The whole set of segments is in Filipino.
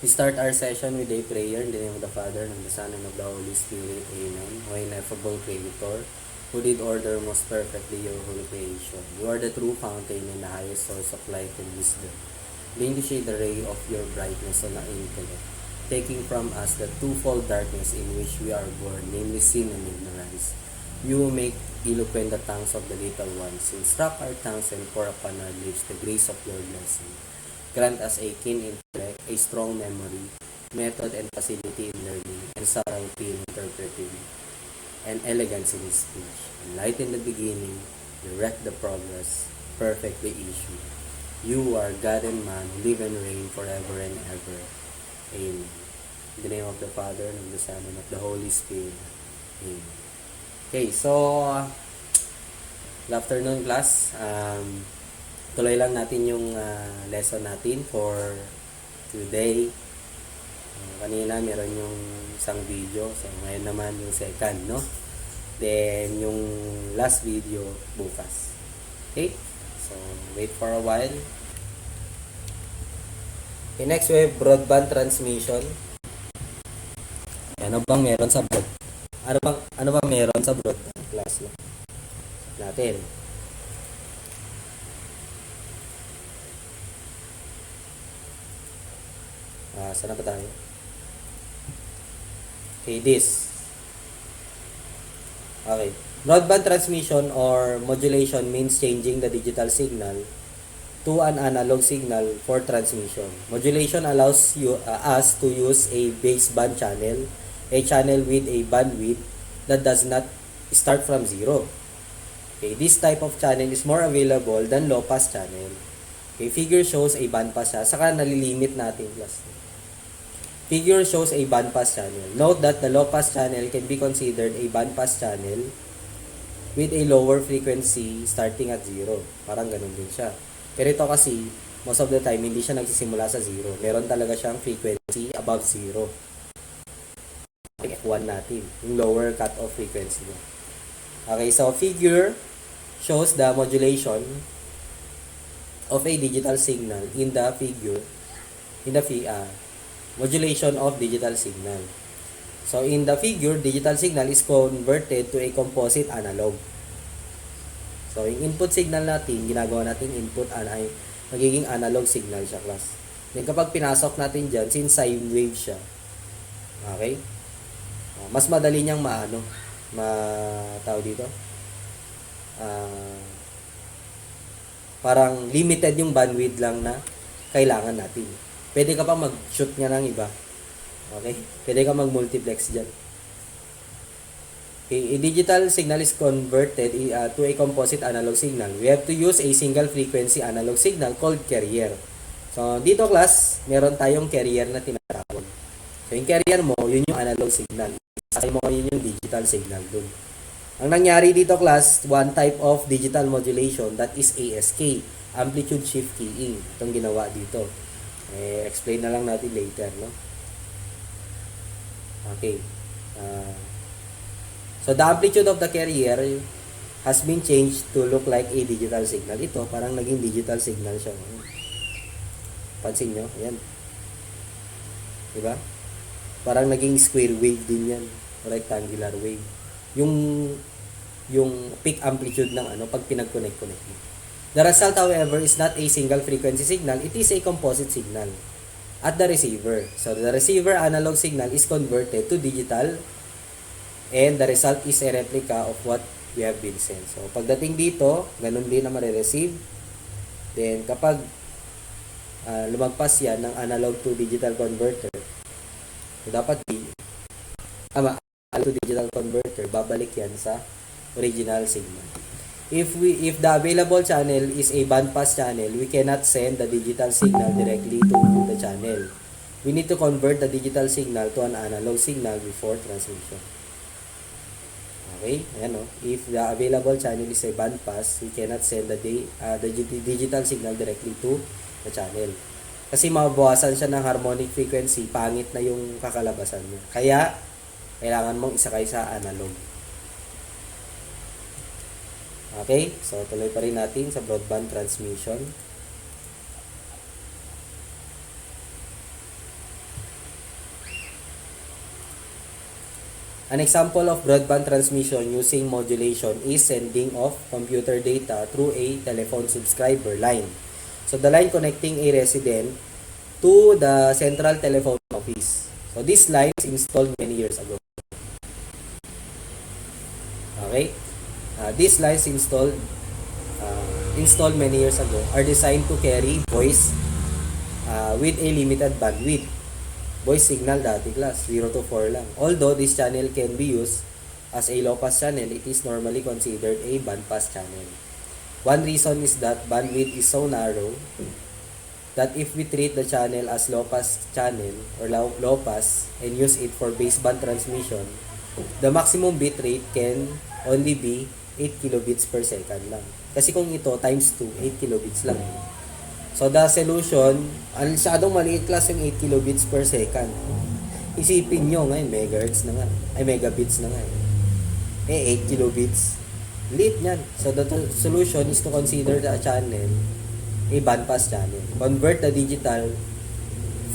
We start our session with a prayer in the name of the Father, and of the Son, and of the Holy Spirit. Amen. O ineffable Creator, who did order most perfectly your whole creation. You are the true fountain and the highest source of light and wisdom. Deign to shade the ray of your brightness on our intellect, taking from us the twofold darkness in which we are born, namely sin and ignorance. You make eloquent the tongues of the little ones. Instruct our tongues and pour upon our lips the grace of your blessing. Grant us a keen intellect, a strong memory, method and facility in learning, and subtlety in interpreting, and elegance in speech. Enlighten the beginning, direct the progress, perfect the issue. You are God and man, who live and reign forever and ever. Amen. In the name of the Father, and of the Son, and of the Holy Spirit. Amen. Okay, so, good afternoon class. Tuloy lang natin yung lesson natin for today. Kanina meron yung isang video, so ngayon naman yung second, no? Then yung last video bukas. Okay? So wait for a while. Okay, next we have broadband transmission. Ano bang meron sa ano bang meron sa broadband class natin? Saan na ba tayo? Okay, this. Okay. Broadband transmission or modulation means changing the digital signal to an analog signal for transmission. Modulation allows us to use a baseband channel, a channel with a bandwidth that does not start from zero. Okay, this type of channel is more available than low-pass channel. Okay, figure shows a bandpass siya. Saka nalilimit natin plus. Figure shows a bandpass channel. Note that the low-pass channel can be considered a bandpass channel with a lower frequency starting at 0. Parang ganun din siya. Pero ito kasi, most of the time, hindi siya nagsisimula sa 0. Meron talaga siyang frequency above 0. F1 natin, yung lower cut-off frequency niya. Okay, so figure shows the modulation of a digital signal in the modulation of digital signal. So in the figure, digital signal is converted to a composite analog. So yung input signal natin, ginagawa natin input ay magiging analog signal siya class. Then kapag pinasok natin dyan, since sine wave siya, okay, mas madali niyang tawag dito, parang limited yung bandwidth lang na kailangan natin. Pwede ka pa mag-shoot nga ng iba. Okay? Pwede ka mag-multiplex dyan. Okay, a digital signal is converted to a composite analog signal. We have to use a single frequency analog signal called carrier. So, dito class, meron tayong carrier na tinatawag. So, yung carrier mo, yun yung analog signal. Sakay mo yun yung digital signal dun. Ang nangyari dito class, one type of digital modulation that is ASK, amplitude shift keying. Itong ginawa dito. Explain na lang natin later, no? Okay. So the amplitude of the carrier has been changed to look like a digital signal. Ito, parang naging digital signal siya. Pansin nyo? Ayan. Diba? Parang naging square wave din yan. Rectangular wave. Yung peak amplitude ng pag pinag-connect mo. The result, however, is not a single frequency signal. It is a composite signal at the receiver. So, the receiver analog signal is converted to digital and the result is a replica of what we have been sent. So, pagdating dito, ganun din na marireceive. Then, kapag lumagpas yan ng analog to digital converter, dapat analog to digital converter, babalik yan sa original signal. If the available channel is a bandpass channel, we cannot send the digital signal directly to the channel. We need to convert the digital signal to an analog signal before transmission. Okay? Ayan, if the available channel is a bandpass, we cannot send the digital signal directly to the channel. Kasi mabawasan siya ng harmonic frequency, pangit na yung kakalabasan niya. Kaya, kailangan mong isakay sa analog. Okay, so tuloy pa rin natin sa broadband transmission. An example of broadband transmission using modulation is sending of computer data through a telephone subscriber line. So the line connecting a resident to the central telephone office. So this line is installed many years ago. Okay? These lines installed many years ago are designed to carry voice with a limited bandwidth. Voice signal dati class, 0 to 4 lang. Although this channel can be used as a low-pass channel, it is normally considered a band-pass channel. One reason is that bandwidth is so narrow that if we treat the channel as low-pass channel or low-pass and use it for baseband transmission, the maximum bit rate can only be 8 kilobits per second lang. Kasi kung ito times 2, 8 kilobits lang. So the solution, masyadong maliit class yung 8 kilobits per second. Isipin nyo ngayon, megahertz na nga. Ay, megabits na nga. 8 kilobits. Liit yan. So the solution is to consider the channel a bandpass channel. Convert the digital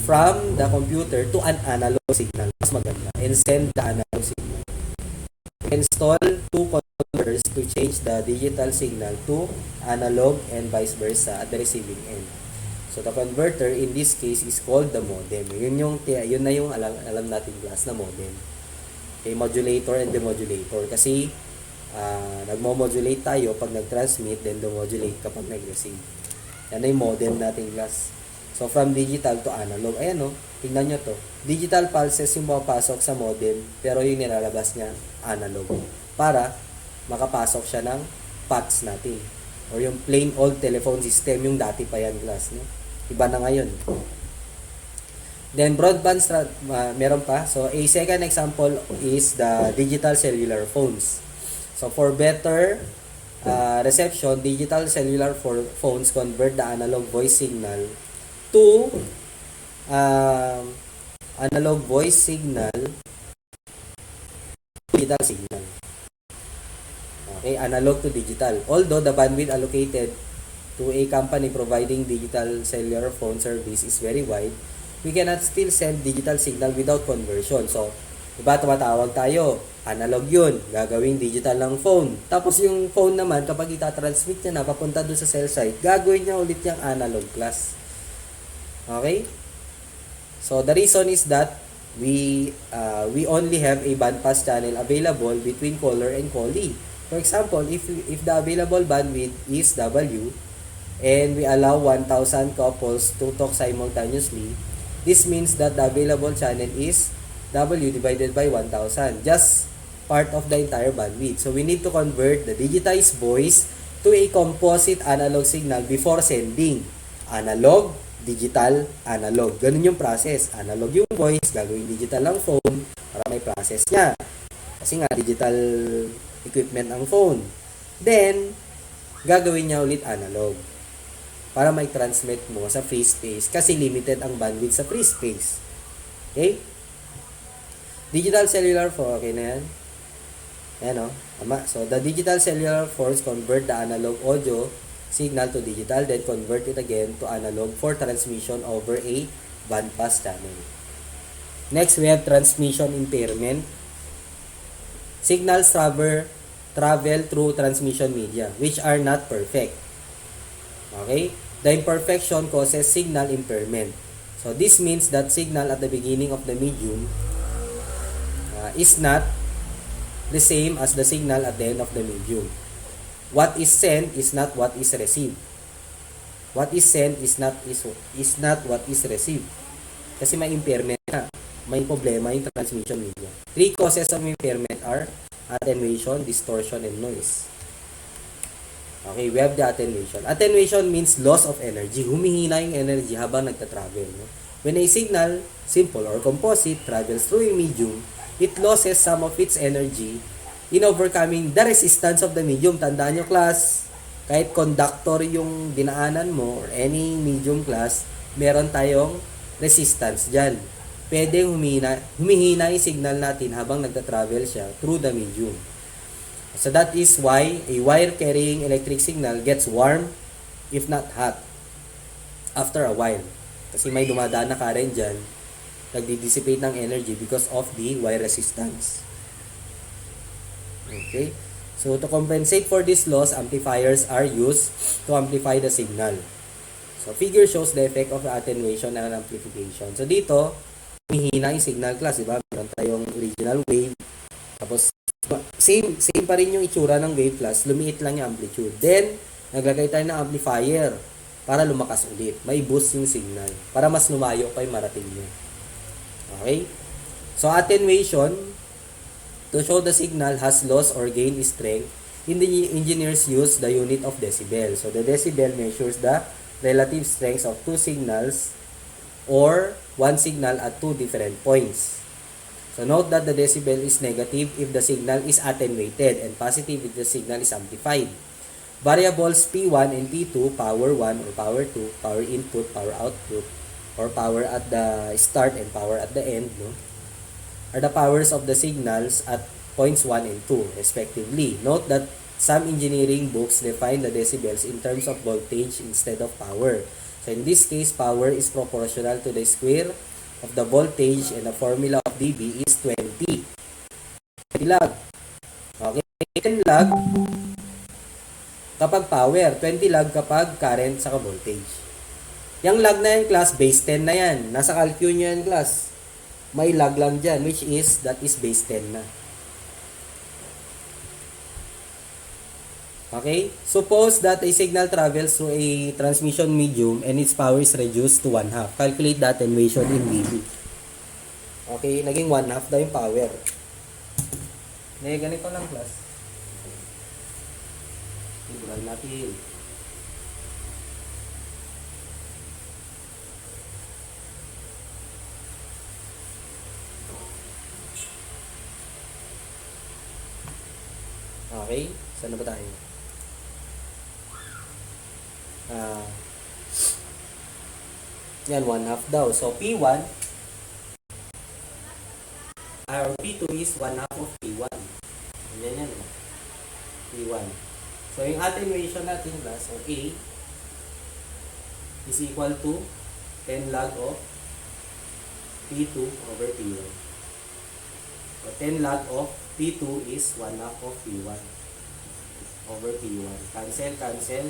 from the computer to an analog signal. Mas maganda. And send the analog signal. Install two converters to change the digital signal to analog and vice versa at the receiving end. So the converter in this case is called the modem. Yun na yung alam natin class na modem. Okay, modulator and demodulator. Kasi nagmo-modulate tayo pag nag-transmit, then demodulate kapag nag-receive. Yan na yung modem natin class. So from digital to analog. Ayan o, tingnan nyo to. Digital pulses yung mapapasok sa modem, pero yung nilalabas niya analog. Para makapasok siya ng PATS natin. Or yung plain old telephone system, yung dati pa yan class. No? Iba na ngayon. Then broadband, meron pa. So a second example is the digital cellular phones. So for better reception, digital cellular phones convert the analog voice signal to analog voice signal digital signal. Okay, analog to digital. Although the bandwidth allocated to a company providing digital cellular phone service is very wide, we cannot still send digital signal without conversion. So, diba tumatawag tayo, analog yun, gagawing digital ng phone. Tapos yung phone naman, kapag itatransmit niya na, papunta doon sa cell site, gagawin niya ulit yung analog class. Okay? So, the reason is that we only have a bandpass channel available between caller and callee. For example, if the available bandwidth is W, and we allow 1,000 couples to talk simultaneously, this means that the available channel is W divided by 1,000, just part of the entire bandwidth. So we need to convert the digitized voice to a composite analog signal before sending. Analog, digital, analog. Ganun yung process. Analog yung voice, gagawin digital ang phone para may process niya. Kasi nga, digital equipment ang phone. Then, gagawin niya ulit analog para may transmit mo sa free space kasi limited ang bandwidth sa free space. Okay? Digital cellular phone, okay na yan? Ayan o, tama. So, the digital cellular phones convert the analog audio signal to digital, then convert it again to analog for transmission over a bandpass channel. Next, we have transmission impairment. Signals travel through transmission media, which are not perfect. Okay? The imperfection causes signal impairment. So, this means that signal at the beginning of the medium is not the same as the signal at the end of the medium. What is sent is not what is received. What is sent is not what is received. Kasi may impairment na. May problema yung transmission media. Three causes of impairment are attenuation, distortion, and noise. Okay, we have the attenuation. Attenuation means loss of energy. Humihina yung energy habang nagta-travel. No? When a signal, simple or composite, travels through a medium, it loses some of its energy in overcoming the resistance of the medium. Tandaan nyo class, kahit conductor yung dinaanan mo or any medium class, meron tayong resistance dyan. Pwedeng humihina yung signal natin habang nagta-travel siya through the medium. So that is why a wire carrying electric signal gets warm, if not hot, after a while. Kasi may dumadaan na current dyan, nagdi-dissipate ng energy because of the wire resistance. Okay? So, to compensate for this loss, amplifiers are used to amplify the signal. So, figure shows the effect of attenuation and amplification. So, dito, humihina yung signal class, di ba? Meron tayong original wave. Tapos, same pa rin yung itsura ng wave class, lumiit lang yung amplitude. Then, naglagay tayo ng amplifier para lumakas ulit. May boost yung signal para mas lumayo pa yung marating nyo. Okay? So, attenuation, to show the signal has loss or gain strength, engineers use the unit of decibel. So, the decibel measures the relative strengths of two signals or one signal at two different points. So, note that the decibel is negative if the signal is attenuated and positive if the signal is amplified. Variables P1 and P2, power 1 or power 2, power input, power output, or power at the start and power at the end, no, are the powers of the signals at points 1 and 2, respectively. Note that some engineering books define the decibels in terms of voltage instead of power. So, in this case, power is proportional to the square of the voltage and the formula of dB is 20. 20 lag. Okay? 10 lag kapag power, 20 lag kapag current saka voltage. Yung lag na yan, class, base 10 na yan. Nasa calcul nyo yan, class. May lag lang dyan, which is, that is base 10 na. Okay? Suppose that a signal travels through a transmission medium and its power is reduced to 1/2. Calculate the attenuation in dB. Okay? Naging 1/2 daw yung power. Ganito lang, class. Ibigay natin. Okay? Saan na ba tayo? Yan, 1/2 daw. So, P1 or P2 is 1/2 of P1. Yan. P1. So, yung attenuation natin, class, or A, is equal to 10 log of P2 over P1. So, 10 log of P2 is 1/2 of P1 over P1. Cancel.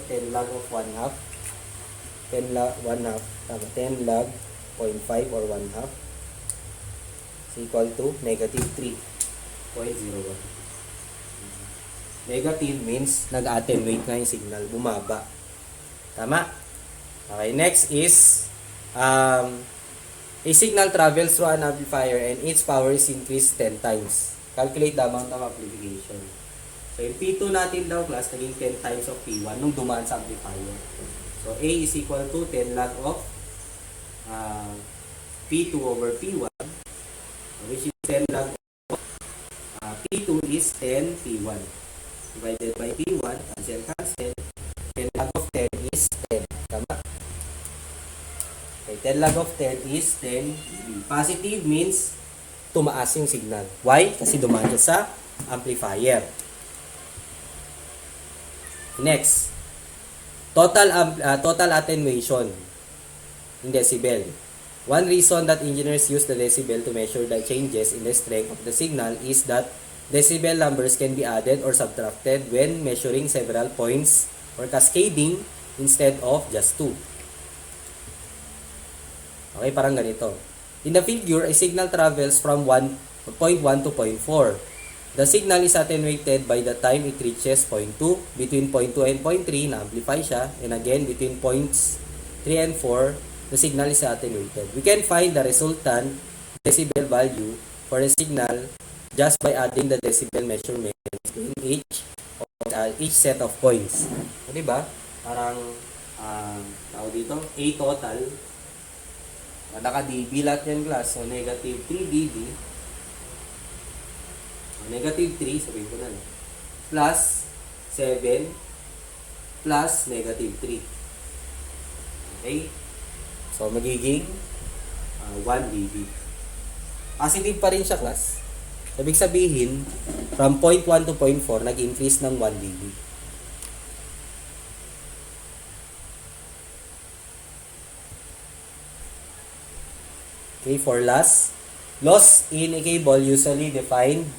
10 log of 1/2. 10 log 1/2. 10 log 0.5 or 1/2 is equal to negative 3.01. Negative means nag-attenuate nga yung signal. Bumaba. Tama? Okay, next is a signal travels through an amplifier and its power is increased 10 times. Calculate the amount of amplification. So, yung P2 natin daw, class, naging 10 times of P1 nung dumaan sa amplifier. So, A is equal to 10 log of P2 over P1, which is 10 log of P2 is 10 P1. Divided by P1, cancel. 10 log of 10 is 10. Tama? Okay, 10 log of 10 is 10 dB. Positive means tumaas yung signal. Why? Kasi dumaan siya sa amplifier. Next, total attenuation in decibel. One reason that engineers use the decibel to measure the changes in the strength of the signal is that decibel numbers can be added or subtracted when measuring several points or cascading instead of just two. Okay, parang ganito. In the figure, a signal travels from 0.1 to 0.4. The signal is attenuated by the time it reaches 0.2. Between 0.2 and 0.3, na-amplify siya. And again, between points 3 and 4, the signal is attenuated. We can find the resultant decibel value for a signal just by adding the decibel measurements in each set of points. So, diba? Parang, tao dito, A total, naka-dB lahat yan, class. So, negative 3 dB. Negative 3, sabihin ko na. Plus 7 plus negative 3. Okay? So, magiging 1 dB. Positive pa rin siya, class. Ibig sabihin, from 0.1 to 0.4, nag-increase ng 1 dB. Okay, for loss in a cable usually defined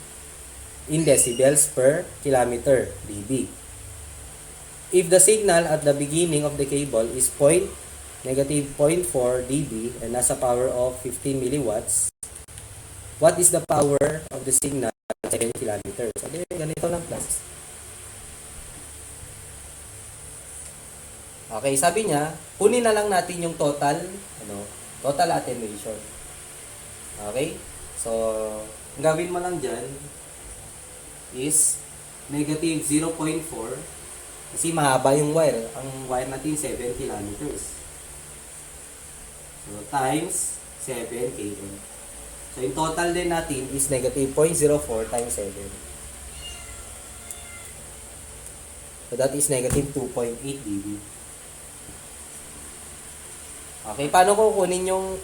in decibels per kilometer, dB. If the signal at the beginning of the cable is negative 0.4 dB and has a power of 15 milliwatts, what is the power of the signal at 7 kilometers? So, ganito lang class. Okay, sabi niya, kunin na lang natin yung total attenuation. Okay? So, ang gawin mo lang dyan is negative 0.4 kasi mahaba yung wire. Ang wire natin 7 kilometers. So, times 7 km. So, yung total din natin is negative 0.04 times 7. So, that is negative 2.8 dB. Okay, paano ko kunin yung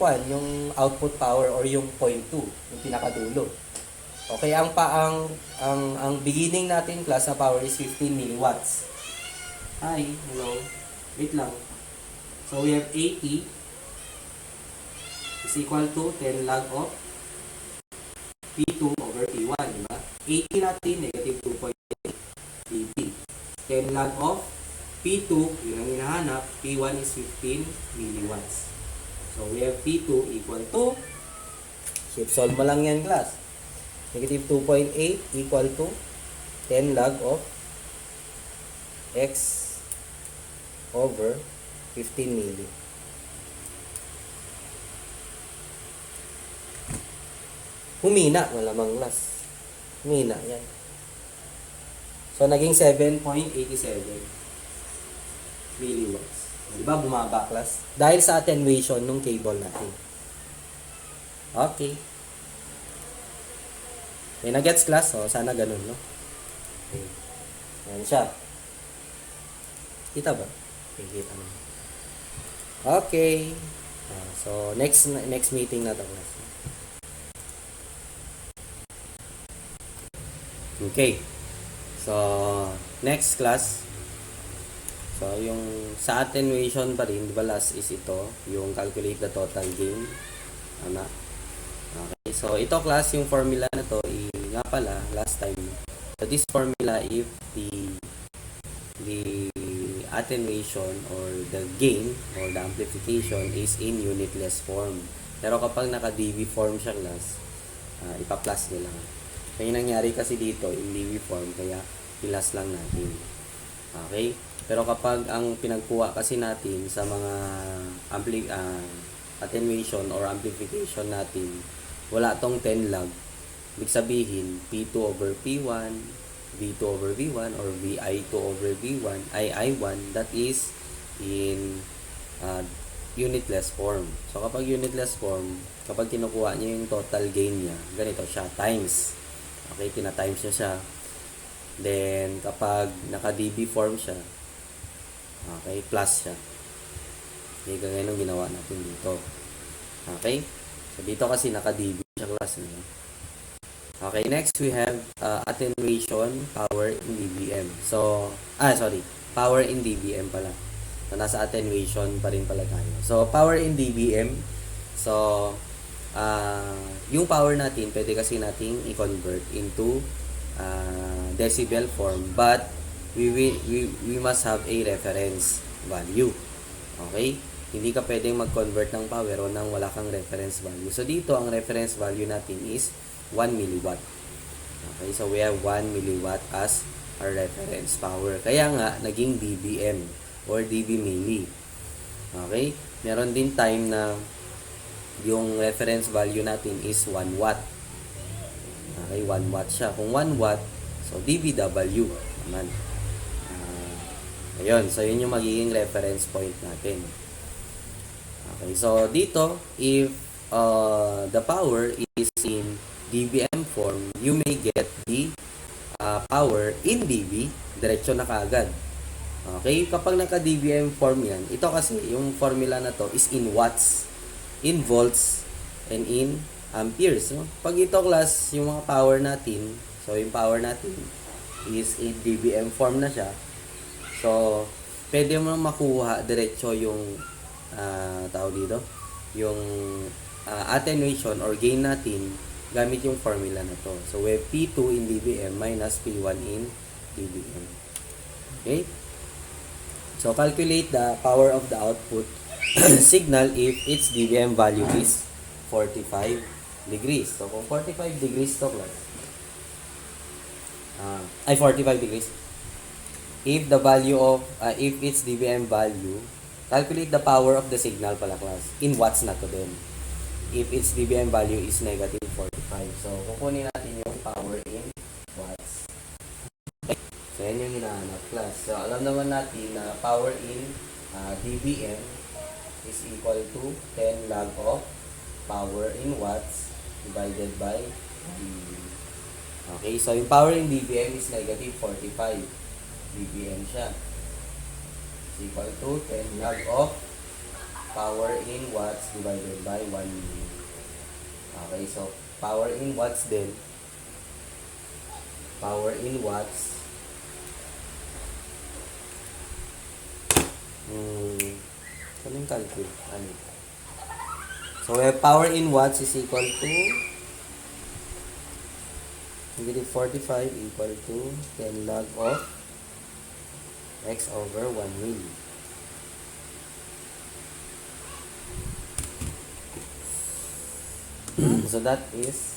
output power or yung 0.2, yung pinakadulo? Okay, ang beginning natin class na power is 15 milliwatts. Hi, hello. Wait lang. So we have 80 is equal to 10 log of P2 over P1, di ba? 80 natin negative 2.8 dB. 10 log of P2, yun ang hinahanap, P1 is 15 milliwatts. So, we have P2 equal to, solve mo lang yan, class. Negative 2.8 equal to 10 log of X over 15 milli. Humina, malamang class. Humina, yan. So, naging 7.87 milliwatts. Diba bumaba class? Dahil sa attenuation ng cable natin. Okay. Okay, na-gets class? O, sana ganun, no? Okay. Yan siya. Kita ba? Okay, kita mo. Okay. So, next meeting na to class. Okay. So, next class. So, yung sa attenuation pa rin, di ba last is ito, yung calculate the total gain. Tama? Okay, so ito class, yung formula na to, nga pala, last time. So, this formula, if the attenuation or the gain or the amplification is in unitless form. Pero kapag naka-dB form siya class, ipa-plus nyo lang. So, yung nangyari kasi dito, in dB form, kaya plus lang natin. Okay? Pero kapag ang pinagkuha kasi natin sa mga attenuation or amplification natin, wala tong 10 log, ibig sabihin, P2 over P1, V2 over V1, or VI2 over V1, II1, that is in unitless form. So, kapag unitless form, kapag kinukuha niya yung total gain niya, ganito siya, times. Okay, tina-times niya siya. Then, kapag naka-dB form siya, okay, plus siya. Okay, kagaya nung ginawa natin dito. Okay? So, dito kasi naka-dB siya class. Okay, next we have attenuation, power in dBm. So, power in dBm pala. So, nasa attenuation pa rin pala tayo. So, power in dBm. So, yung power natin, pwede kasi nating i-convert into decibel form, but we must have a reference value. Okay? Hindi ka pwedeng mag-convert ng power o nang wala kang reference value. So, dito, ang reference value natin is 1 milliwatt. Okay? So, we have 1 milliwatt as our reference power. Kaya nga, naging dBm or dB milli. Okay? Meron din time na yung reference value natin is 1 watt. Okay? 1 watt siya. Kung 1 watt, so dBW naman. Ayun. So, yun yung magiging reference point natin. Okay, so dito, if the power is in dBm form, you may get the power in dB, diretso na kaagad. Okay, kapag naka-dBm form yan, ito kasi, yung formula na to is in watts, in volts, and in amperes. No? Pag ito class, yung mga power natin, so yung power natin is in dBm form na siya. So, pwede mo makuha diretso yung tawag dito, yung attenuation or gain natin gamit yung formula na to. So, we have P2 in dBm minus P1 in dBm. Okay? So, calculate the power of the output signal if its dBm value is 45 degrees. So, kung 45 degrees to class, 45 degrees, if the value of, if its dBm value, calculate the power of the signal pala class, in watts na to din. If its dBm value is negative 45. So, kukunin natin yung power in watts. So, yan yung hinahanap class. So, alam naman natin na power in dBm is equal to 10 log of power in watts divided by dB. Okay, so yung power in dBm is negative 45 dBm siya. Is equal to 10 log of power in watts divided by 1 milli. Okay, so power in watts din. Power in watts. Anong calculate? Ano? So, we have power in watts is equal to negative 45 equal to 10 log of x over 1 milli. So that is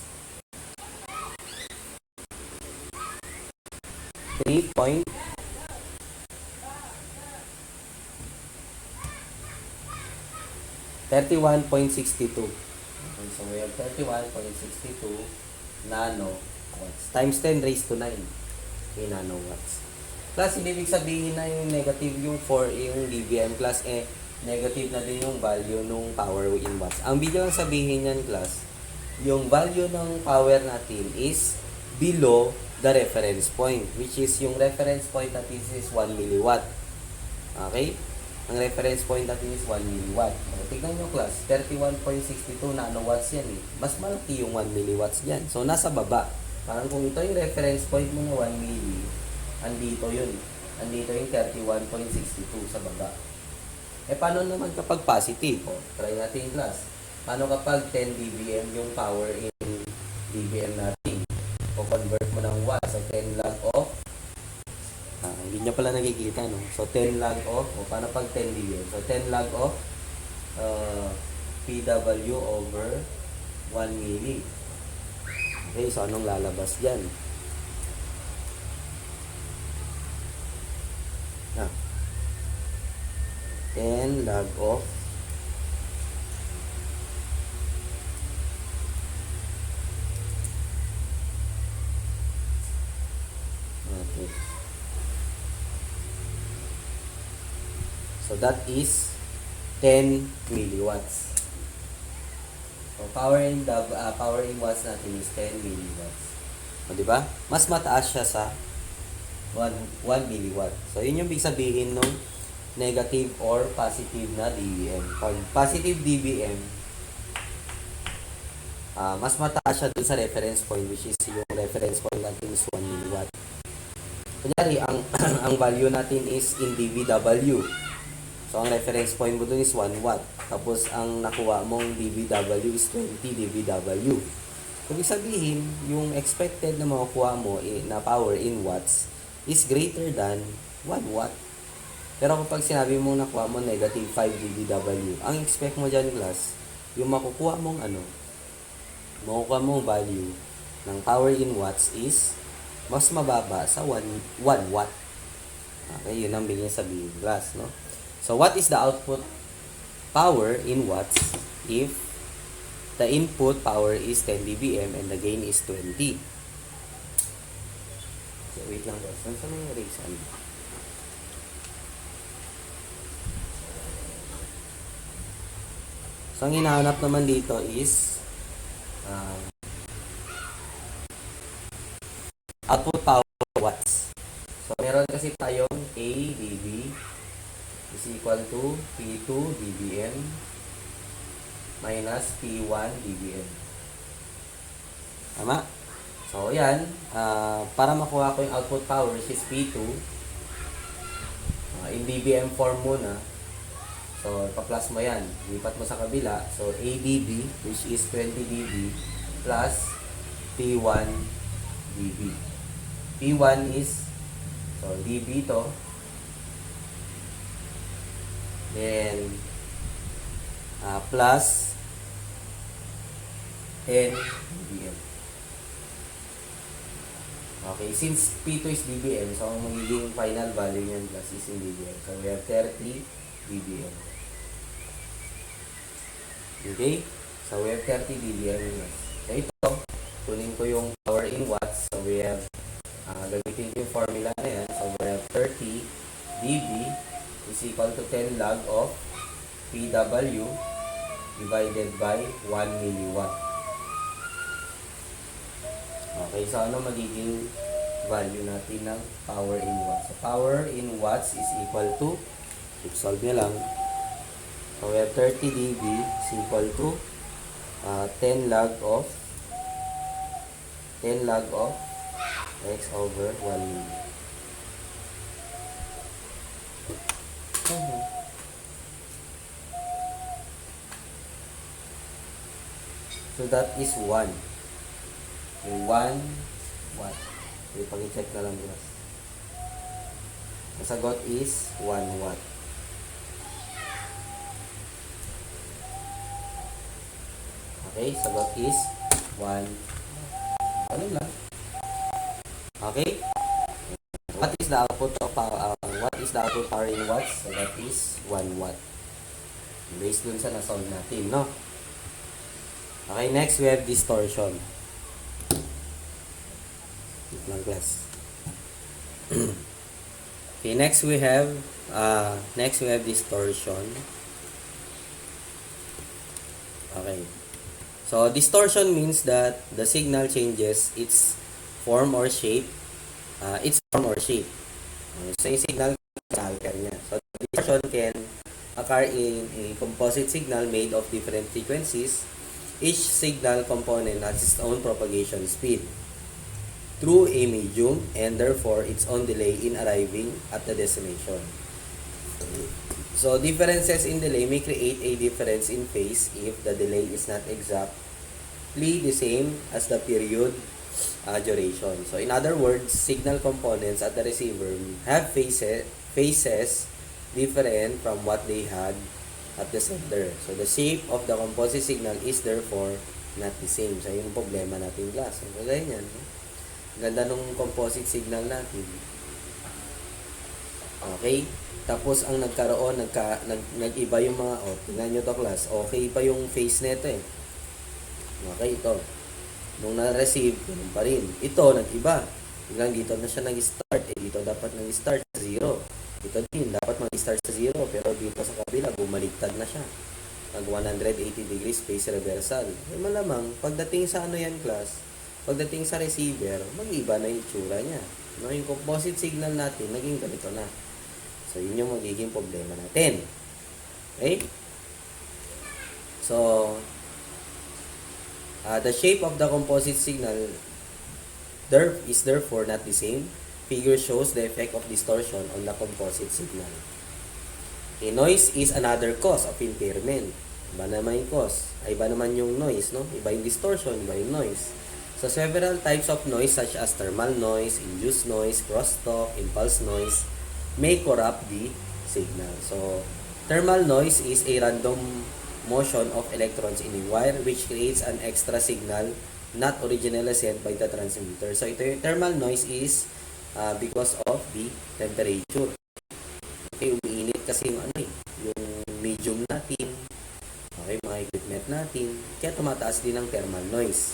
31.62. Okay, so we have 31.62 nanowatts times 10 raised to 9 nanowatts. Plus, ibig sabihin na yung negative yung 4 yung dBm plus negative na din yung value nung power in watts. Ang video lang sabihin yan, class, yung value ng power natin is below the reference point, which is yung reference point natin is 1 milliwatt. Okay? Ang reference point natin is 1 milliwatt. Tignan nyo, class, 31.62 nanowatts yan eh. Mas malaki yung 1 milliwatts dyan. So, nasa baba. Parang kung ito yung reference point mo na 1 milli, andito yun. Andito yung 31.62 sa baba. Paano naman kapag positive? Try natin, class. Paano kapag 10 dBm yung power in dBm natin? O convert mo ng watts. So, 10 log of hindi niya pala nakikita, no? So, 10 log of, o paano pag 10 dBm? So, 10 log of PW over 1 milli. Okay, so anong lalabas dyan? 10 log of okay. So that is 10 milliwatts. So power in watts natin is 10 milliwatts. O, di ba? Mas mataas siya sa 1 milliwatt. So yun yung big sabihin nung negative or positive na dBm. Pag positive dBm, mas mataas siya dun sa reference point, which is yung reference point natin is 1 milliwatt. Kunyari, ang value natin is in dBW. So, ang reference point mo dun is 1 watt. Tapos, ang nakuha mong dBW is 20 dBW. Ibig sabihin, yung expected na makukuha mo na power in watts is greater than 1 watt. Pero kapag sinabi mo nakuha mo negative 5 dBW, ang expect mo dyan, class, yung makukuha mong value ng power in watts is mas mababa sa 1 watt. Okay, yun ang bigyan sabihin, class, no? So, what is the output power in watts if the input power is 10 dBm and the gain is 20? So, wait lang, class. Saan yung erase? So, ang hinahanap naman dito is output power watts. So, meron kasi tayong A dB is equal to P2 dBm minus P1 dBm. Tama? So, yan. Para makuha ko yung output power, which is P2, in dBm form muna. So, pa-plus mo yan. Lipat mo sa kabila. So, ADB, which is 20 dB, plus P1 dB. P1 is, so dB to, then plus 10 dBm. Okay, since P2 is dBm, so ang magiging final value niyan plus is in dBm. So we have 30 dBm. Okay? So we have 30 dBm. So ito, kunin ko yung power in watts. So we have, gamitin yung formula na yan. So we have 30 dB is equal to 10 log of PW divided by 1 milliwatt. Okay, so ano magiging value natin ng power in watts? So power in watts is equal to, solve nyo lang. So we have 30 dB is equal to 10 log of x over 1 milliwatt. So that is 1. Yung 1 watt. So, pag-check na lang guys. Ang sagot is 1 watt. Okay, sagot is 1. Ano lang? Okay? What is the output of power? What is the output power in watts? So that is 1 watt. Based dun sa na-solve natin, no? Okay, next we have distortion. Lang class. Okay, next we have distortion. Okay. So distortion means that the signal changes its form or shape. So yung signal alter niya. So distortion can occur in a composite signal made of different frequencies. Each signal component has its own propagation speed through a medium and therefore its own delay in arriving at the destination. So differences in delay may create a difference in phase if the delay is not exactly the same as the period duration. So in other words, signal components at the receiver have phases different from what they had at the sender. So the shape of the composite signal is therefore not the same. So yung problema natin class. So ganyan. Ganda nung composite signal natin. Okay? Tapos ang nagkaroon, nag-iba yung mga, tingnan nyo to class. Okay pa yung phase nito eh. Okay, ito. Nung na-receive, ganun pa rin. Ito, nag-iba. Biglang dito na siya nag-start. Dito dapat nag-start sa 0. Dito din, dapat mag-start sa 0. Pero dito sa kabila, bumaliktad na siya. Nag 180 degrees phase reversal. Malamang, pagdating sa yan class, pagdating sa receiver, mag-iba na yung tsura niya. No, yung composite signal natin, naging ganito na. So, yun yung magiging problema natin. Okay? So, the shape of the composite signal is therefore not the same. Figure shows the effect of distortion on the composite signal. Okay, noise is another cause of impairment. Iba naman yung cause. Iba naman yung noise, no? Iba yung distortion, iba yung noise. So, several types of noise such as thermal noise, induced noise, crosstalk, impulse noise may corrupt the signal. So, thermal noise is a random motion of electrons in a wire which creates an extra signal not originally sent by the transmitter. So, ito yung thermal noise is because of the temperature. Okay, umiinit kasi yung yung medium natin. Okay, mga equipment natin. Kaya tumataas din ang thermal noise.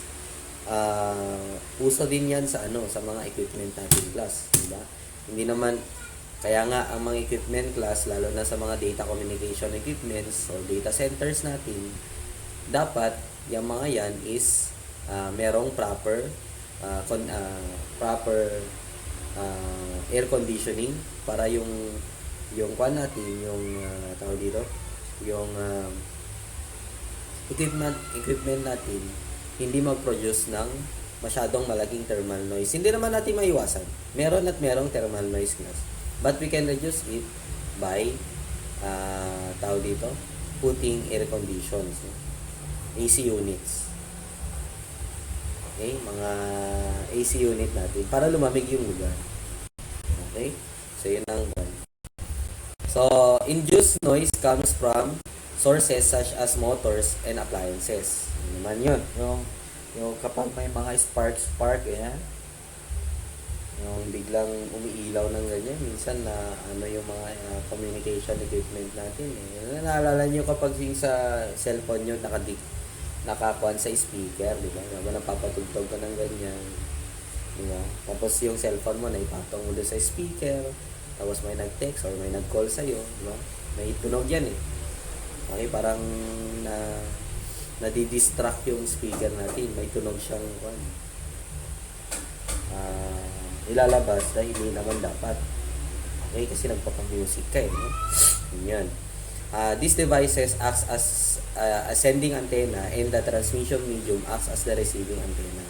Uso din yan sa sa mga equipment natin class, diba? Hindi naman, kaya nga ang mga equipment class, lalo na sa mga data communication equipments or data centers natin, dapat yung mga yan is merong proper air conditioning para yung kwan natin, yung tawag dito, yung equipment natin hindi mag-produce ng masyadong malaking thermal noise. Hindi naman natin maiwasan. Meron at merong thermal noise class. But we can reduce it by tawag dito, putting air conditions, AC units. Okay? Mga AC unit natin para lumamig yung lugar. Okay? So, yun ang one. So, induced noise comes from sources such as motors and appliances. Yun naman yun. Yung kapag may mga spark, yan. Yung biglang umiilaw ng ganyan. Minsan na ano yung mga communication equipment natin. Naalala nyo kapag yung sa cellphone nyo nakakuan sa speaker, di ba? Habang napapatugtog ka ng ganyan. Di ba? Tapos yung cellphone mo na ipatong mo doon sa speaker. Tapos may nag-text or may nag-call sa'yo. Di ba? May tunog yan eh. Okay, parang nadi-distract yung speaker natin. May tunog siyang ilalabas dahil hindi naman dapat. Okay, kasi nagpapag-music ka eh. No? Yan. These devices acts as a sending antenna and the transmission medium acts as the receiving antenna.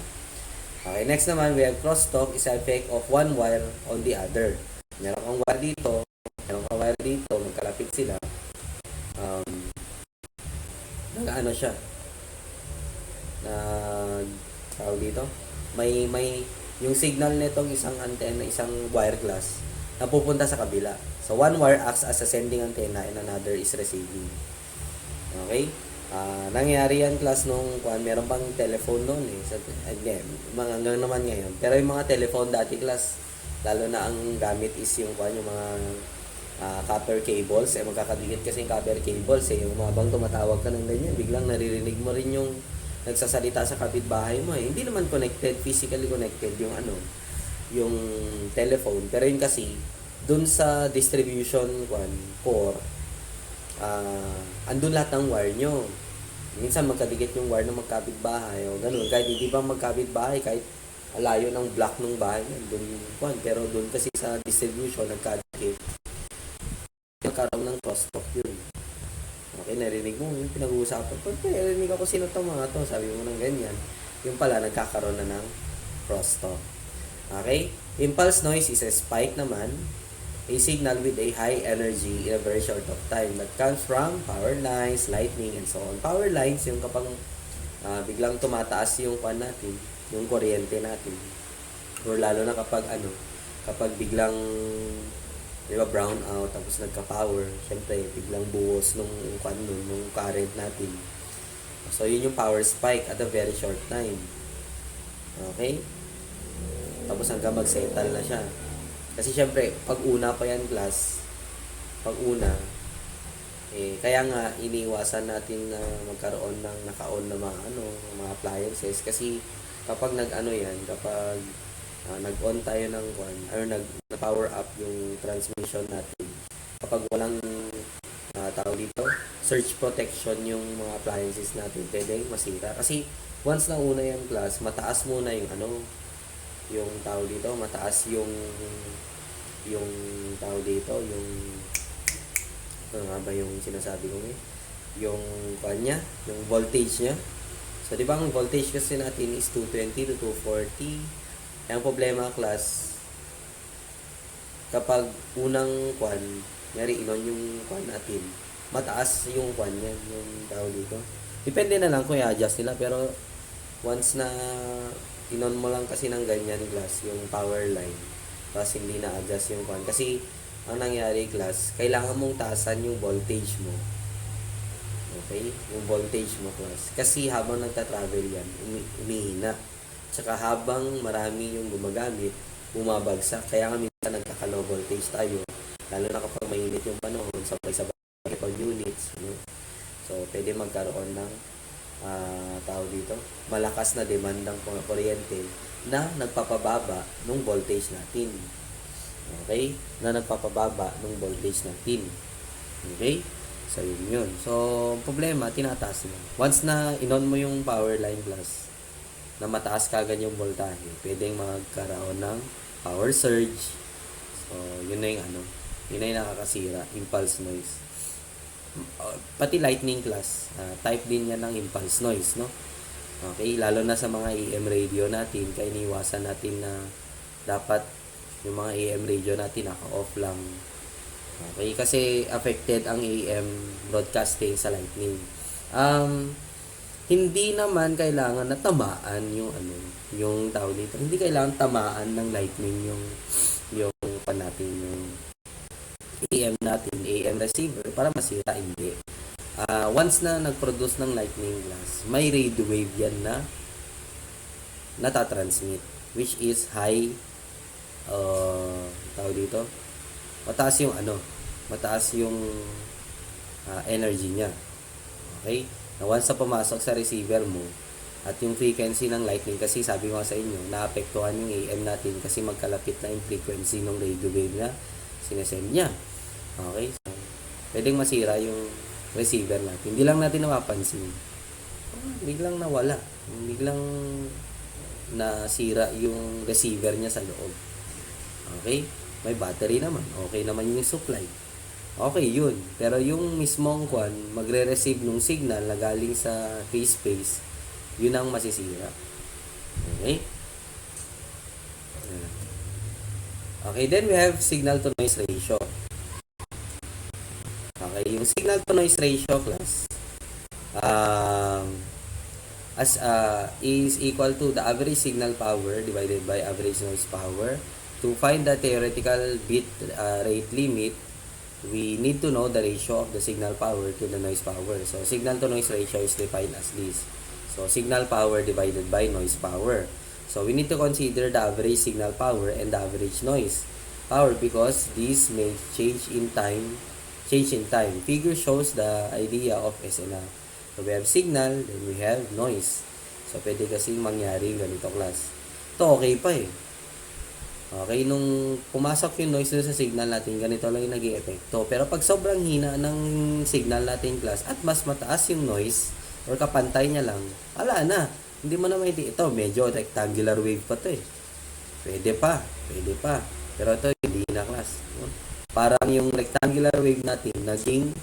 Okay, next naman, we have crosstalk is the effect of one wire on the other. Meron kang wire dito, meron kang wire dito, magkalapit sila. Nag-ano siya? Tawag dito? May yung signal nitong isang antenna, isang wire glass, napupunta sa kabila. So, one wire acts as a sending antenna and another is receiving. Okay? Nangyari yan class nung meron pang telephone noon eh. Hanggang naman ngayon. Pero yung mga telephone dati class, lalo na ang gamit is yung yung mga copper cables. Magkakadikit kasi yung copper cables eh. Yung mga bang tumatawag ka ng ganyan, biglang naririnig mo rin yung nagsasalita sa kapitbahay mo eh. Hindi naman connected, physically connected yung yung telephone. Pero yun kasi, dun sa distribution core, andun lahat ng wire nyo. Minsan magkadikit yung wire ng magkapitbahay o ganun. Kahit hindi ba magkapitbahay, kahit alayo ng block ng bahay dun, pero dun kasi sa distribution nagkadikit, nagkaroon ng crosstalk yun. Okay, narinig mo yung pinag-uusapan. Pag narinig ako sino to mga to, sabi mo ng ganyan. Yung pala, nagkakaroon na ng crosstalk. Okay? Impulse noise is a spike naman, a signal with a high energy in a very short of time that comes from power lines, lightning, and so on. Power lines, yung kapag biglang tumataas yung natin, yung kuryente natin. Or lalo na kapag kapag biglang brown out, tapos nagka-power, syempre, biglang buhos nung current natin. So, yun yung power spike at a very short time. Okay? Tapos hanggang mag-settle na siya. Kasi syempre, pag una pa yan class, kaya nga iniwasan natin na magkaroon ng naka-on na mga appliances. Kasi kapag kapag nag-on tayo ng nag-power up yung transmission natin, kapag walang tawag dito, surge protection yung mga appliances natin, pwedeng masira. Kasi once na una yung class, mataas muna yung yung tawag dito, mataas yung tawag dito, yung ano nga ba yung sinasabi ko yung yung voltage niya. So, di ba ang voltage kasi natin is 220 to 240. Ang problema class, kapag unang inon yung natin, mataas yung yan, yung tawag dito. Depende na lang kung i-adjust nila, pero once na inon mo lang kasi ng ganyan class, yung power line, tapos hindi na-adjust yung kasi ang nangyari class, kailangan mong taasan yung voltage mo. Okay? Yung voltage mo class. Kasi habang nagta-travel yan, umihina. Tsaka habang marami yung gumagamit, bumabagsak. Kaya nga minsan nagkaka-low voltage tayo. Lalo na kapag mainit yung panahon, sabay-sabay pag units. So, pwede magkaroon ng tao dito, malakas na demandang kuryente na nagpapababa ng voltage natin. Okay? Na nagpapababa ng voltage natin. Okay? So, yun. So, problema, tinataas mo. Once na inon mo yung power line plus, na mataas kagad yung voltahe, pwedeng magkaroon ng power surge. So, yun na yung yun na yung nakakasira, impulse noise. Pati lightning class, type din yan ng impulse noise, no? Okay, lalo na sa mga AM radio natin, kaya iniwasan natin na dapat yung mga AM radio natin naka-off lang. Okay, kasi affected ang AM broadcasting sa lightning. Hindi naman kailangan na tamaan yung ano, yung tawag dito. Hindi kailangan tamaan ng lightning yung pa natin yung AM natin, AM receiver para masira, hindi. Once na nag-produce ng lightning glass, may radio wave yan na natatransmit, which is high, tawag dito, mataas yung ano, mataas yung energy niya. Okay? Na once na pumasok sa receiver mo, at yung frequency ng lightning, kasi sabi ko sa inyo, naapektuhan yung AM natin kasi magkalapit na yung frequency ng radio wave na sinesend niya. Okay? So, pwedeng masira yung receiver natin. Hindi lang natin napapansin. Biglang nawala. Biglang nasira yung receiver niya sa loob. Okay? May battery naman. Okay naman yung supply. Okay, yun. Pero yung mismong magre-receive ng signal na galing sa free space, yun ang masisira. Okay? Okay, then we have signal to noise ratio. Okay, yung signal to noise ratio, class, is equal to the average signal power divided by average noise power. To find the theoretical bit rate limit, we need to know the ratio of the signal power to the noise power. So, signal to noise ratio is defined as this. So, signal power divided by noise power. So, we need to consider the average signal power and the average noise power because these may change in time. Figure shows the idea of SNR. So, we have signal, then we have noise. So, pwede kasing mangyari ganito, class. Ito, okay pa eh. Okay, nung pumasok yung noise doon sa signal natin, ganito lang yung naging epekto. Pero pag sobrang hina ng signal natin, class, at mas mataas yung noise, or kapantay niya lang, wala na. Hindi mo na ito, medyo rectangular wave pa to eh. Pwede pa. Pero ito, hindi na, class. Parang yung rectangular wave natin, naging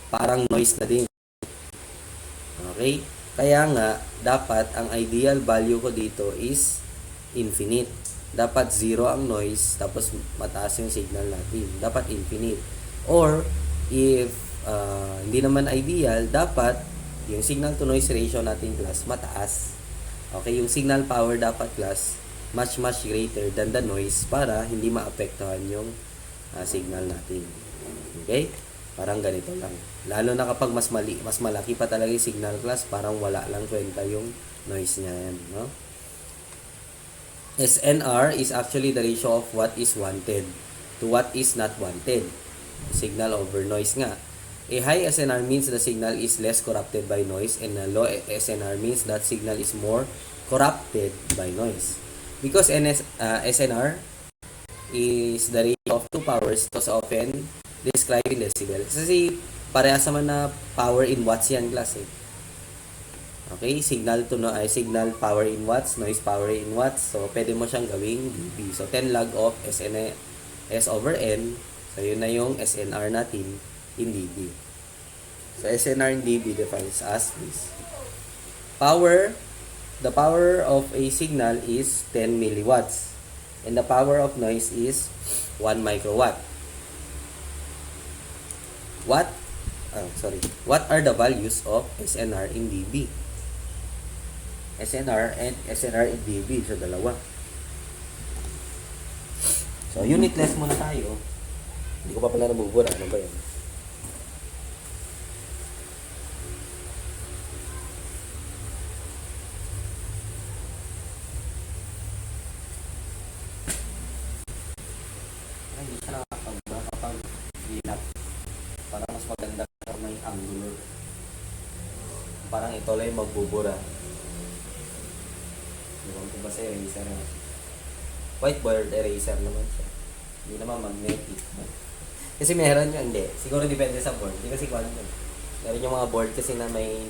parang noise na din. Okay? Kaya nga, dapat ang ideal value ko dito is infinite. Dapat 0 ang noise, tapos mataas yung signal natin. Dapat infinite. Or, if hindi naman ideal, dapat yung signal to noise ratio natin, class, mataas. Okay, yung signal power dapat, class, much greater than the noise para hindi maapektuhan yung signal natin. Okay? Parang ganito lang. Lalo na kapag mas malaki pa talaga yung signal, class, parang wala lang kwenta yung noise niya yan, no? SNR is actually the ratio of what is wanted to what is not wanted. Signal over noise nga. A high SNR means the signal is less corrupted by noise, and a low SNR means that signal is more corrupted by noise. Because SNR is the ratio of two powers, it was often described in decibels. Kasi parehas naman na power in watts yan, class eh. Okay, signal signal power in watts, noise power in watts. So, pwede mo siyang gawing dB. So, 10 log of S over N. So, yun na yung SNR natin in dB. So, SNR in dB defines as this. The power of a signal is 10 milliwatts. And the power of noise is 1 microwatt. What are the values of SNR in dB? SNR and SNR in dB. So, dalawa. So, unitless muna tayo. Hindi ko pa pala nabubura. Ano ba yan? Hindi siya nakakapag-hilap. Parang mas maganda kung may angular. Parang ito lang yung magbubura. Diba kung ba sa eraser na? Whiteboard eraser naman siya. Hindi naman magnetic. Kasi meron yung hindi. Siguro depende sa board. Hindi kasi kung ano. Meron yung mga board kasi na may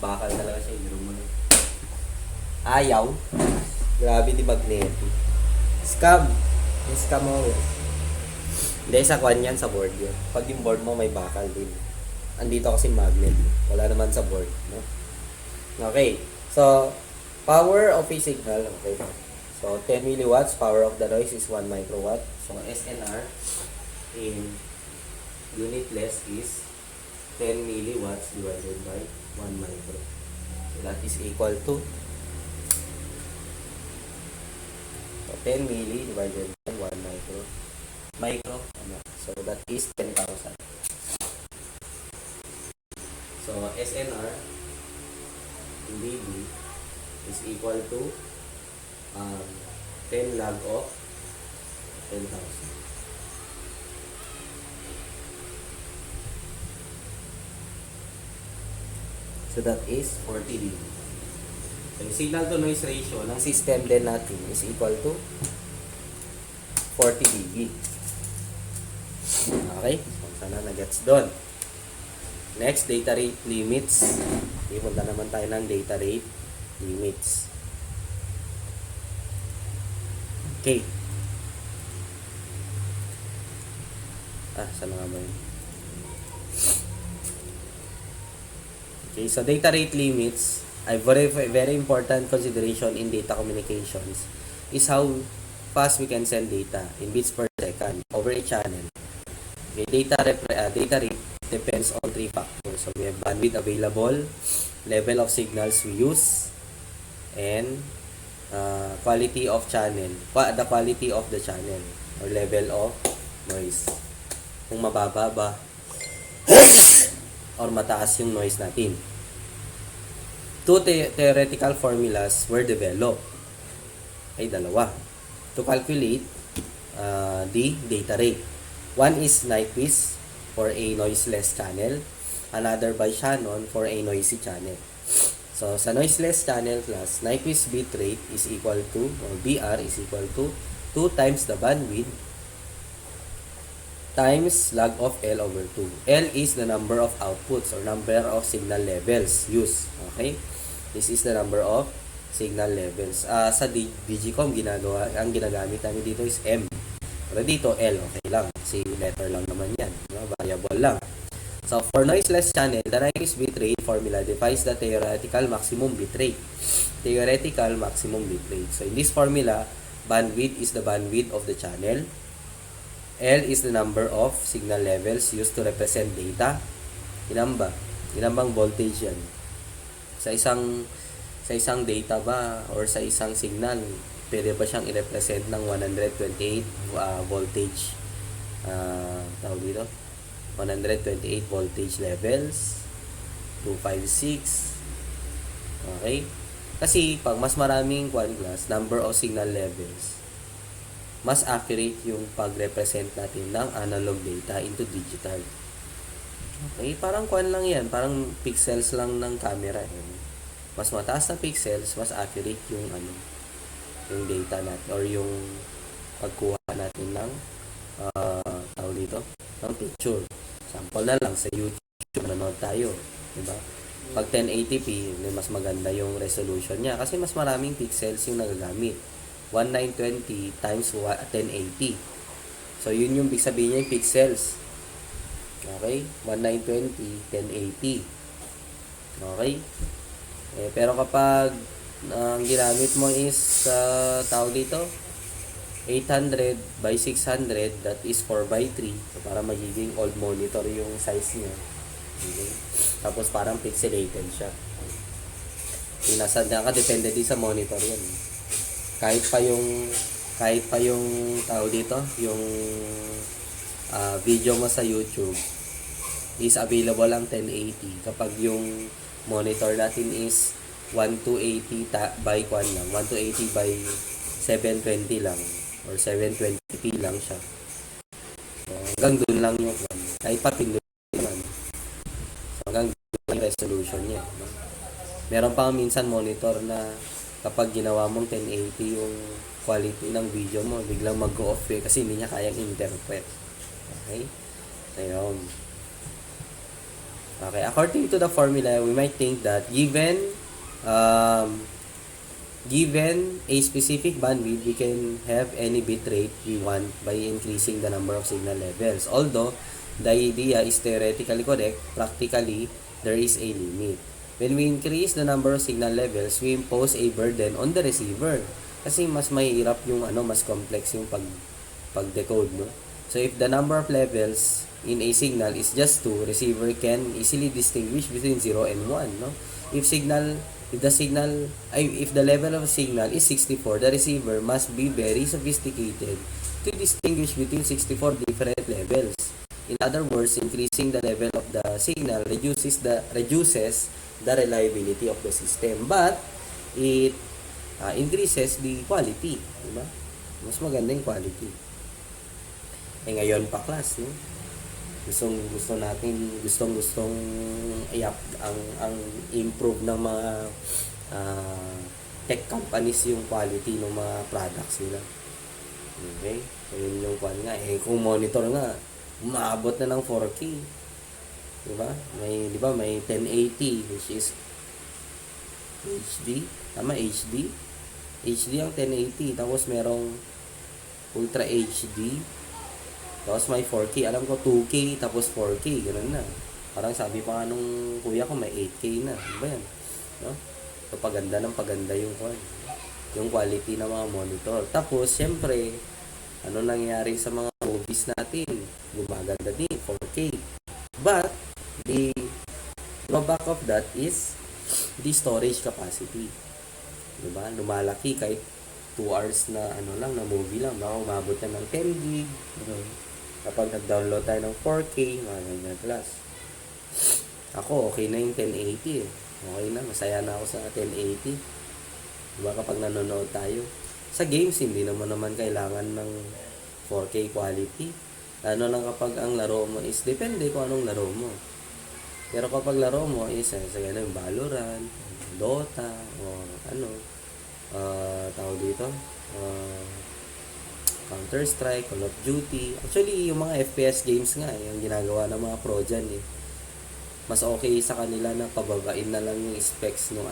bakal talaga siya. Yung mo na. Ayaw. Grabe, di magnetic. Scam. Yung scam mo. Hindi, sa kwan yan, sa board yun. Pag yung board mo may bakal din. Andito kasi magnet. Wala naman sa board. No? Okay. So, power of a signal. Okay. So, 10 milliwatts. Power of the noise is 1 microwatt. So, SNR in unitless is 10 milliwatts divided by 1 micro. So that is equal to 10 milli divided by 1 micro. So that is 10,000. So SNR in dB is equal to 10 log of 10,000. So that is 40 dB. So yung signal to noise ratio ng system din natin is equal to 40 dB. Okay? So sana na-gets doon. Next, data rate limits. Ipunta naman tayo ng data rate limits. Okay. Saan nga ba yun? Okay, so data rate limits, a very important consideration in data communications is how fast we can send data in bits per second over a channel. Okay, data rate depends on 3 factors. So we have bandwidth available, level of signals we use, and quality of channel, the quality of the channel or level of noise. Kung mababa ba or mataas yung noise natin. 2 theoretical formulas were developed. Ay, dalawa. To calculate the data rate. One is Nyquist for a noiseless channel. Another by Shannon for a noisy channel. So, sa noiseless channel class, Nyquist bit rate is equal to, or BR is equal to 2 times the bandwidth times log of L over 2. L is the number of outputs or number of signal levels used. Okay? This is the number of signal levels. Sa Digicom, ang ginagamit namin dito is M. Pero dito, L. Okay lang. Kasi letter lang naman yan. Variable lang. So, for noiseless channel, the Nyquist bit rate formula defines the theoretical maximum bit rate. Theoretical maximum bit rate. So, in this formula, bandwidth is the bandwidth of the channel. L is the number of signal levels used to represent data. Ilan bang voltage yan? Sa isang data ba or sa isang signal, pwede ba siyang i-represent ng 128 voltage? Tawag dito? 128 voltage levels, 256. Okay? Kasi pag mas maraming class, number of signal levels, mas accurate yung pag-represent natin ng analog data into digital. Okay, parang lang yan, parang pixels lang ng camera. Mas mataas na pixels, mas accurate yung yung data natin or yung pagkuha natin ng tawag dito, ng picture. Sample na lang sa YouTube, nanonood tayo, di ba? Pag 1080p, mas maganda yung resolution niya kasi mas maraming pixels yung nagagamit. 1920 times 1080. So, yun yung big sabihin niya yung pixels. Okay? 1920, 1080. Okay? Pero kapag ang ginamit mo is tawag dito 800 by 600, that is 4 by 3. So, para magiging old monitor yung size niya. Okay? Tapos parang pixelated siya. Depende din sa monitor yan. Kahit pa yung tao dito, yung video mo sa YouTube is available ang 1080 kapag yung monitor natin is 1280 by 1280 by 720 lang or 720p lang siya. So, hanggang doon lang yung kahit pa pindot naman. So, hanggang doon yung resolution niya. Meron pa minsan monitor na kapag ginawa mong 1080 yung quality ng video mo, biglang mag-go-off kasi hindi niya kayang interpret. Okay? Ayun. Okay, according to the formula, we might think that given a specific bandwidth, we can have any bit rate we want by increasing the number of signal levels. Although, the idea is theoretically correct, practically, there is a limit. When we increase the number of signal levels, we impose a burden on the receiver. Kasi mas mahirap yung mas complex yung pag-decode, no? So if the number of levels in a signal is just 2, receiver can easily distinguish between 0 and 1, no? If the level of signal is 64, the receiver must be very sophisticated to distinguish between 64 different levels. In other words, increasing the level of the signal reduces the reliability of the system, but it increases the quality, di ba? Mas maganda yung quality. Ngayon pa class, no? Gustong i-up ang improve ng mga tech companies yung quality ng mga products nila. Okay? So yun yung kung nga. Kung monitor nga, umaabot na ng 4K. Diba? May 1080 which is HD. Tama, HD. HD ang 1080. Tapos merong Ultra HD. Tapos may 4K. Alam ko 2K tapos 4K. Ganun na. Parang sabi pa nga nung kuya ko may 8K na. Ano ba yan? No? So paganda yung quality ng mga monitor. Tapos syempre, ano nangyari sa mga movies natin? Gumaganda din, 4K. But, the drawback of that is the storage capacity. Diba? Lumalaki kahit 2 hours na na movie lang. Baka umabot na ng 10 gig. Kapag nag-download tayo ng 4K, mga class. Ako, okay na yung 1080 eh. Okay na, masaya na ako sa 1080. Diba kapag nanonood tayo? Sa games, hindi naman kailangan ng 4K quality. Ano lang kapag ang laro mo is, depende kung anong laro mo. Pero kapag laro mo is, sa ganun, Valorant, Dota, o tawag dito, Counter-Strike, Call of Duty. Actually, yung mga FPS games nga, yung ginagawa ng mga pro dyan eh. Mas okay sa kanila na pababain na lang yung specs nung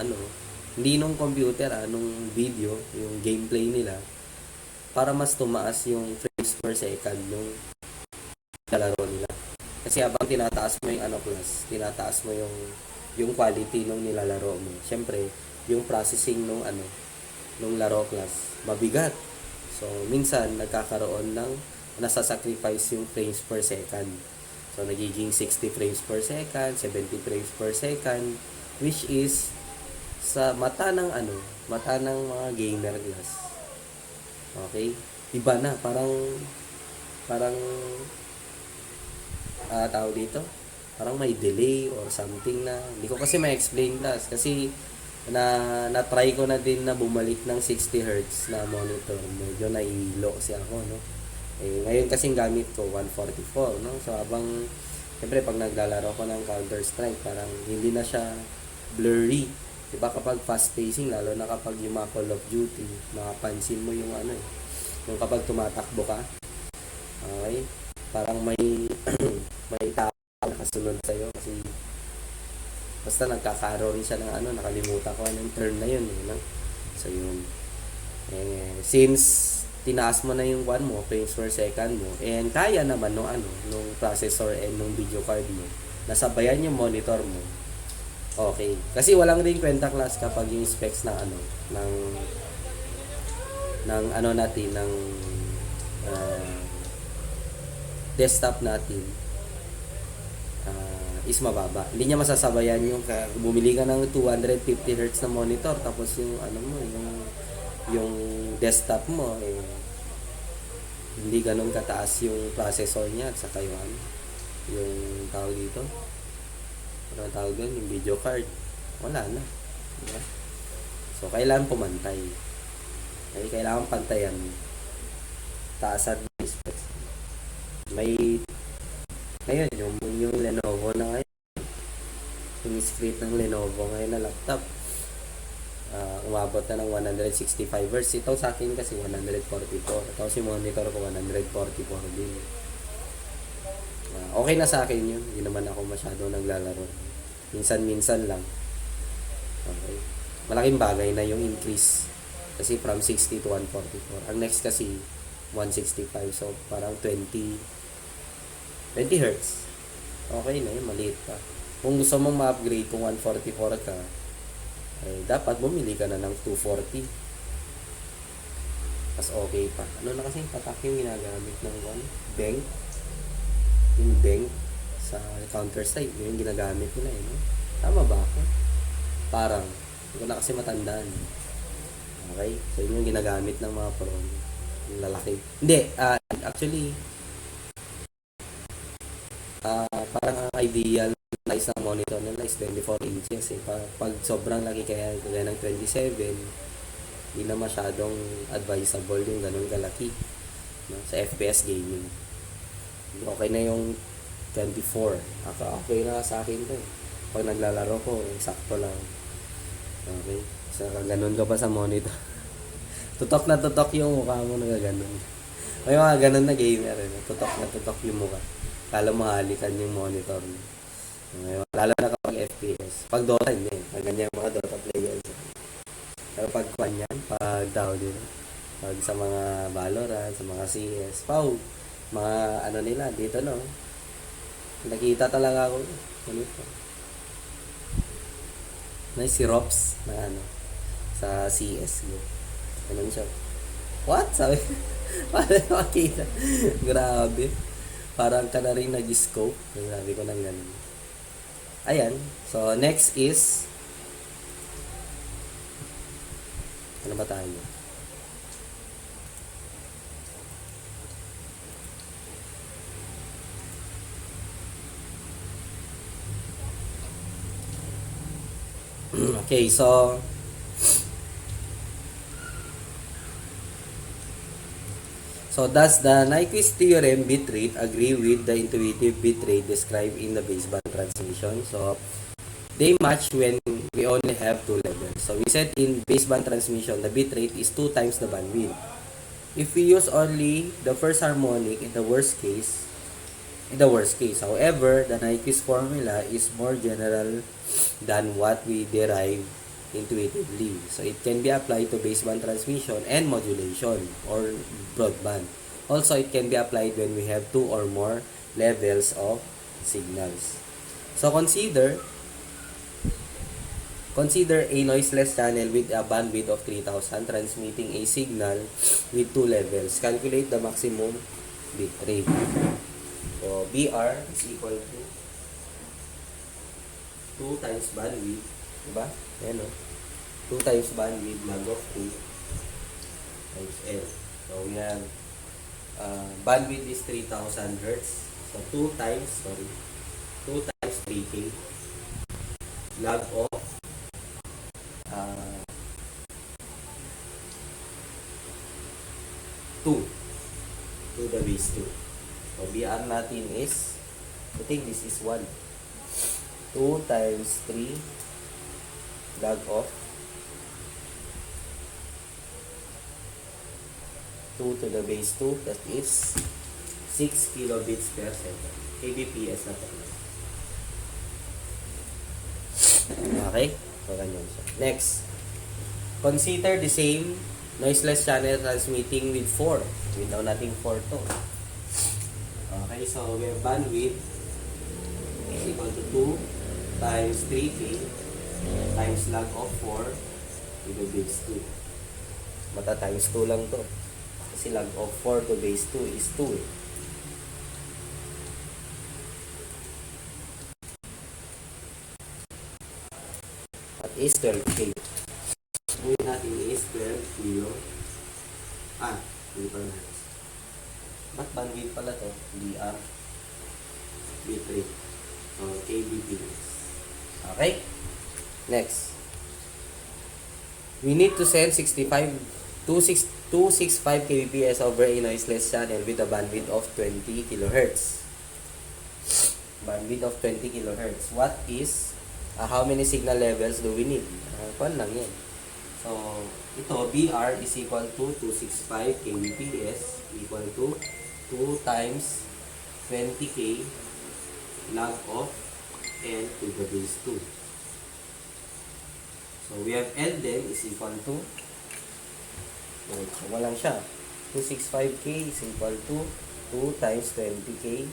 hindi nung computer, nung video, yung gameplay nila, para mas tumaas yung frames per second nung kalaro nila. Kasi habang tinataas mo yung tinataas mo yung quality nung nilalaro mo. Siyempre, yung processing nung laro class, mabigat. So, minsan, nagkakaroon ng nasasacrifice yung frames per second. So, nagiging 60 frames per second, 70 frames per second, which is sa mata ng mga gamer class. Okay? Iba na, parang tawag dito, parang may delay or something na hindi ko kasi ma-explain class kasi na-try ko na din na bumalik ng 60 Hz na monitor. Medyo nahihilo kasi ako, no? Ngayon kasing gamit ko 144, no? So habang siyempre pag naglalaro ko ng Counter-Strike, parang hindi na siya blurry. Diba kapag fast pacing, lalo na kapag yung mga Call of Duty, makapansin mo yung yung kapag tumatakbo ka, okay? Parang may may tao na kasunod sa'yo kasi basta nagkakaroon siya ng nakalimutan ko anong turn na yun, no? So yun. Since tinaas mo na yung frames per second mo, and kaya naman nung processor and nung video card mo, nasabayan yung monitor mo, okay. Kasi walang ring kwenta class kapag yung specs ng desktop natin is mababa. Hindi niya masasabayan yung bumili ka ng 250 Hz na monitor tapos yung yung desktop mo hindi ganun kataas yung processor niya at saka yung tawag dito. Ano tawag doon? Yung video card. Wala na. Diba? So, kailangan pumantay. Kailangan pantayan. Taasan ng specs. Ngayon, yung Lenovo na ngayon, yung script ng Lenovo ngayon na laptop, umabot na ng 165 Hz. Ito sa akin kasi 144. Tapos yung monitor ko 144 din. Okay na sa akin yun. Hindi naman ako masyado naglalaro. Minsan-minsan lang. Okay. Malaking bagay na yung increase. Kasi from 60 to 144. Ang next kasi 165. So parang 20 Hz. Okay na yun. Maliit pa. Kung gusto mong ma-upgrade kung 144 ka, dapat bumili ka na ng 240. Mas okay pa. Ano na kasi patak yung ginagamit ng Bang. yung Deng sa Counter-Strike. Yun yung ginagamit nila eh, no? Tama ba ako? Parang, hindi ko na kasi matandaan. Okay? So, yun yung ginagamit ng mga pro. Yung lalaki. Hindi, actually, parang ang ideal size ng monitor nila is 24 inches eh. Pag sobrang laki kaya ng 27, hindi na masyadong advisable yung ganun kalaki, no? Sa FPS gaming. Okay na yung 24. Okay na sa akin to eh. Pag naglalaro ko, sakto lang. Okay? So, ganun ka pa sa monitor. Tutok na tutok yung mukha mo na ganun. May mga ganun na gamer eh. Tutok na tutok yung mukha. Kala mahalikan yung monitor mo. Ngayon, lalo na kapag FPS. Pag Dota, hindi. Pag ganyan mga Dota players. Pero pag kwan yan, pag DAO din. Pag sa mga Valorant, sa mga CS, mga ano nila, dito no. Nakita talaga ako. Ganito. Nice si Rops na ano, sa CS. Ganun siya. What? Sabi, paano makita? Grabe. Parang ka na rin nag-scope. Sabi ko lang ganun. Ayan. So, next is ano ba tayo? Okay, so does the Nyquist theorem bitrate agree with the intuitive bitrate described in the baseband transmission? So they match when we only have two levels. So we said in baseband transmission, the bitrate is 2 times the bandwidth. If we use only the first harmonic in the worst case, however, the Nyquist formula is more general than what we derive intuitively. So it can be applied to baseband transmission and modulation or broadband. Also, it can be applied when we have 2 or more levels of signals. So consider a noiseless channel with a bandwidth of 3000 transmitting a signal with 2 levels. Calculate the maximum bit rate. So BR is equal to 2 times bandwidth, diba? Ayan o. 2 times bandwidth log of 2 times L. So we have bandwidth is 3000 Hz. So 2 times 3K log of 2 to the base 2. So BR natin is, I think this is 1. 2 times 3 log of 2 to the base 2, that is 6 kilobits per second. kbps na po. Okay? So, ganyan siya. Next. Consider the same noiseless channel transmitting with 4. Without nating 4 to. Okay, so we have bandwidth is equal to 2 times 3K times log of 4 to the base 2. Mata times 2 lang to. Kasi log of 4 to base 2 is 2 eh. At is 12K. Gawin natin is 12 kilo. Hindi pa na. Ba't bandwidth pala to? BR. bitrate. kbps. Okay? Next. We need to send 265 kbps over a noiseless channel with a bandwidth of 20 kHz. Bandwidth of 20 kHz. What is, how many signal levels do we need? Kwan lang yan. So, ito, BR is equal to 265 kbps equal to 2 times 20K log of L to the base 2. So, we have L then is equal to, so walang siya, 265K is equal to 2 times 20K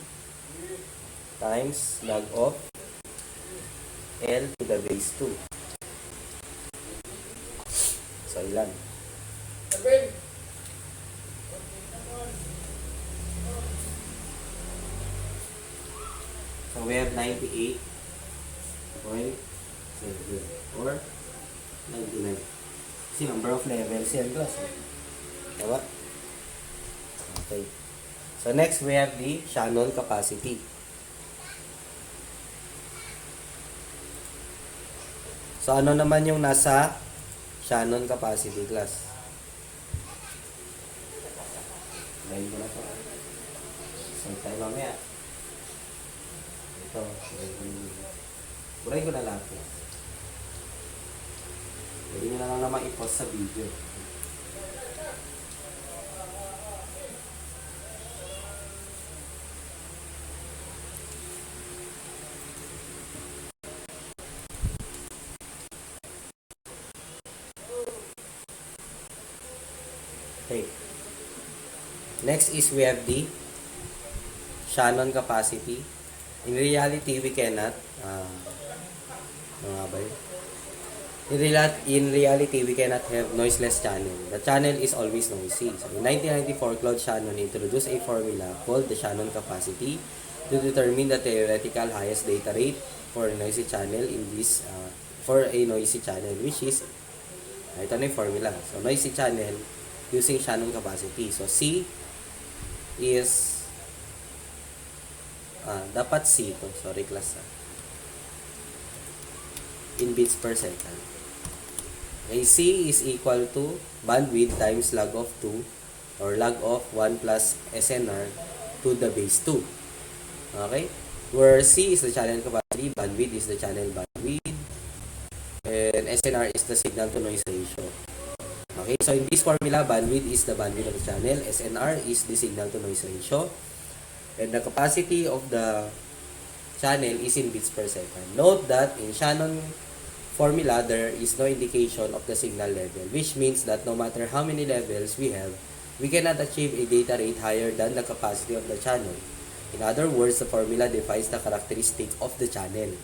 times log of L to the base 2. So, ilan? we have 98.7 or 99. Kasi number of levels yan class. Tama? Okay. So next we have the Shannon capacity. So ano naman yung nasa Shannon capacity class? Dahil ko na to. So tayo mamaya. Ito. Buray ko na lang. Pwede nyo na lang naman i-post sa video. Okay. Next is we have the Shannon capacity. In reality, we cannot ano ba yun? In reality, we cannot have noiseless channel. The channel is always noisy. So, in 1994, Claude Shannon introduced a formula called the Shannon capacity to determine the theoretical highest data rate for a noisy channel which is ito na yung formula. So, noisy channel using Shannon capacity. So, C is dapat C ito. Sorry class. In bits per second. Okay, C is equal to bandwidth times log of 2 or log of 1 plus SNR to the base 2. Okay? Where C is the channel capacity, bandwidth is the channel bandwidth, and SNR is the signal to noise ratio. Okay, so in this formula, bandwidth is the bandwidth of the channel, SNR is the signal to noise ratio, and the capacity of the channel is in bits per second. Note that in Shannon formula, there is no indication of the signal level, which means that no matter how many levels we have, we cannot achieve a data rate higher than the capacity of the channel. In other words, the formula defines the characteristic of the channel,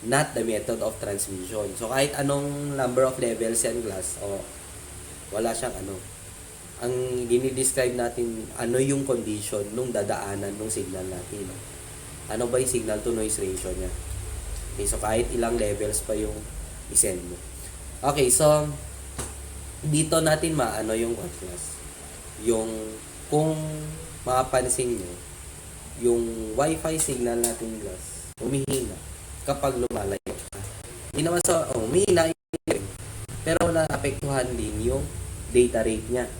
not the method of transmission. So, kahit anong number of levels yan class, wala siyang ano. Ang dinidescribe natin, ano yung condition nung dadaanan ng signal natin. Ano ba yung signal to noise ratio niya? Okay, so kahit ilang levels pa yung isend mo. Okay, so dito natin maano yung class. Yung kung mapapansin nyo, yung Wi-Fi signal natin class, humihina kapag lumalayo ka. Hindi naman sa humihina yun, pero naapektuhan din yung data rate niya.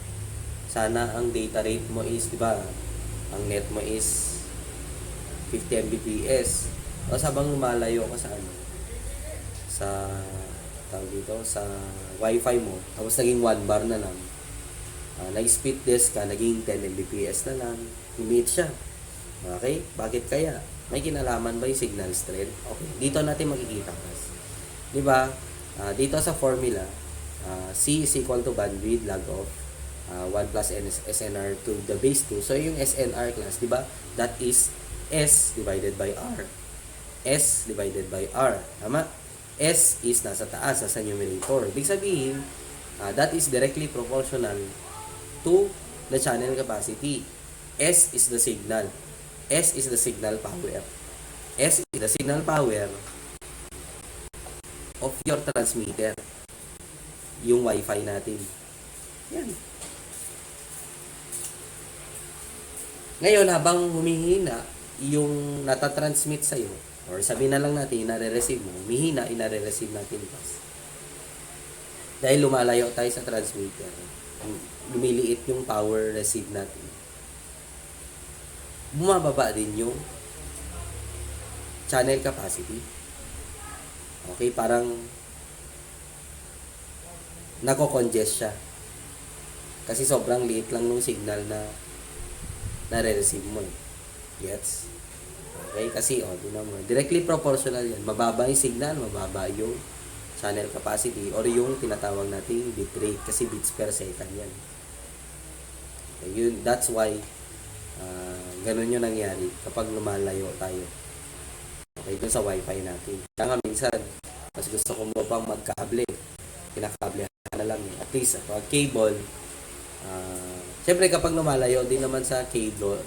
Sana ang data rate mo is, di ba, ang net mo is 50 Mbps. O sabang lumalayo ka sa sa Wi-Fi mo, tapos naging 1 bar na lang. Nag-speed test ka, naging 10 Mbps na lang. Humit siya. Okay? Bakit kaya? May kinalaman ba yung signal strength? Okay. Dito natin makikita guys. Di ba? Dito sa formula, C is equal to bandwidth log of 1 plus SNR to the base 2. So, yung SNR class, di ba? That is S divided by R. S divided by R. Tama? S is nasa taas, nasa numerator. Ibig sabihin, that is directly proportional to the channel capacity. S is the signal. S is the signal power. S is the signal power of your transmitter. Yung Wi-Fi natin. Yan. Ngayon, habang humihina yung natatransmit sa'yo, or sabihin na lang natin, inare-receive mo, humihina, inare-receive natin pass. Dahil lumalayo tayo sa transmitter, lumiliit yung power receive natin. Bumababa din yung channel capacity. Okay, parang nako-congest siya. Kasi sobrang liit lang nung signal na nare-receive mo. Gets? Okay, kasi directly proportional yan. Mababa yung signal, mababa yung channel capacity or yung tinatawag nating bit rate kasi bits per second yan. Okay, that's why ganun yung nangyari kapag lumalayo tayo. Okay, dun sa Wi-Fi natin. Kaya nga minsan, mas gusto ko mo pang magkable. Kinakable na lang. At least, pag cable, Siyempre kapag lumalayo din naman sa cable,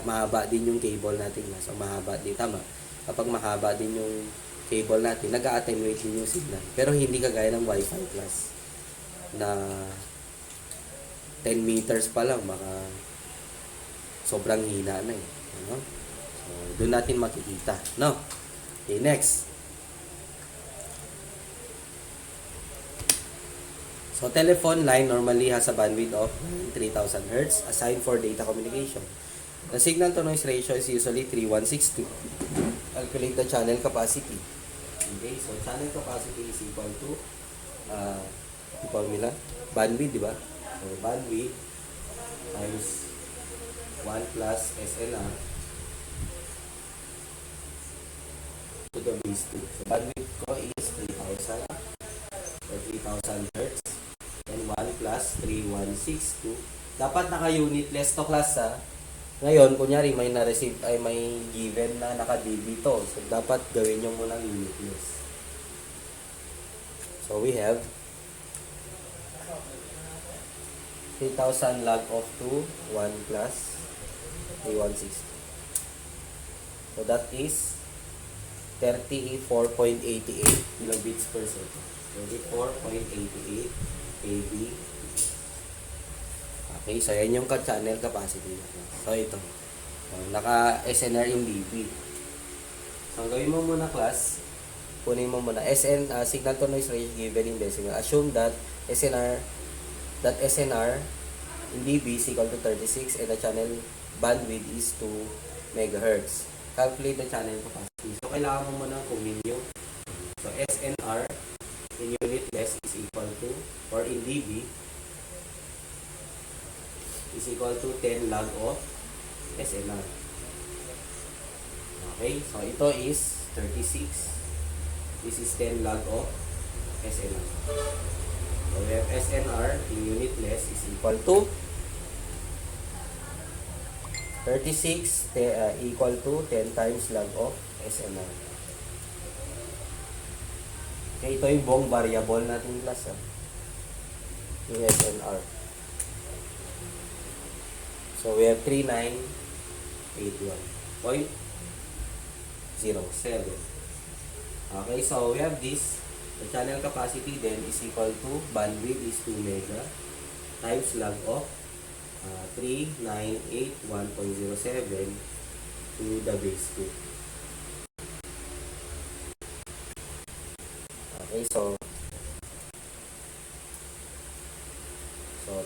mahaba din yung cable natin. So mahaba din, tama. Kapag mahaba din yung cable natin, nag-attenuate din yung signal. Pero hindi kagaya ng Wi-Fi Plus na 10 meters pa lang, baka sobrang hina na eh. Ano? So, doon natin makikita. No? Okay, next. So, telephone line normally has a bandwidth of 3000 Hz assigned for data communication. The signal to noise ratio is usually 3162. Calculate the channel capacity. Okay, so channel capacity is equal to formula, bandwidth, di ba? So, bandwidth times 1 plus SNR to the base 2. So, bandwidth ko is 3000 or 3000 Hz. And 1 plus 3162. Dapat naka-unitless to class ha. Ngayon, kunyari may na-receive ay may given na naka-dB to. So, dapat gawin nyo muna unitless. So, we have 3,000 log of 2, 1 plus 3162. So, that is 34.88 kilobits per second. 34.88 kb. Okay, so yan yung channel capacity. So, ito. So, naka-SNR in dB. So, ang gawin mo muna class, kunin mo muna signal to noise ratio given in decimal. Assume that SNR in dB is equal to 36 and the channel bandwidth is 2 MHz. Calculate the channel capacity. So, kailangan mo muna kunin yung so, SNR in unit less is equal to, or in dB is equal to 10 log of SNR. Okay, so ito is 36. This is 10 log of SNR. So we have SNR in unit less is equal to 36 equal to 10 times log of SNR. Okay, ito yung buong variable natin class. Yung SNR. So, we have 3981.07. Okay, so we have this. The channel capacity then is equal to bandwidth is 2 mega times log of 3981.07 to the base 2. Okay, so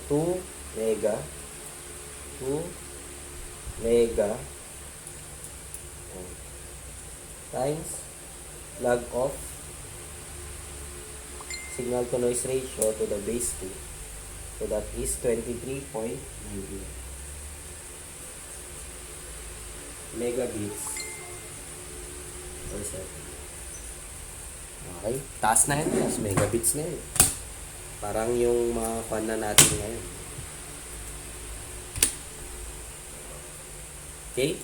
2 mega times log of signal to noise ratio to the base 2. So that is 23.90 megabits per second. Okay, taas na yun. Taas megabits na yun. Parang yung mga fan na natin ngayon. Okay?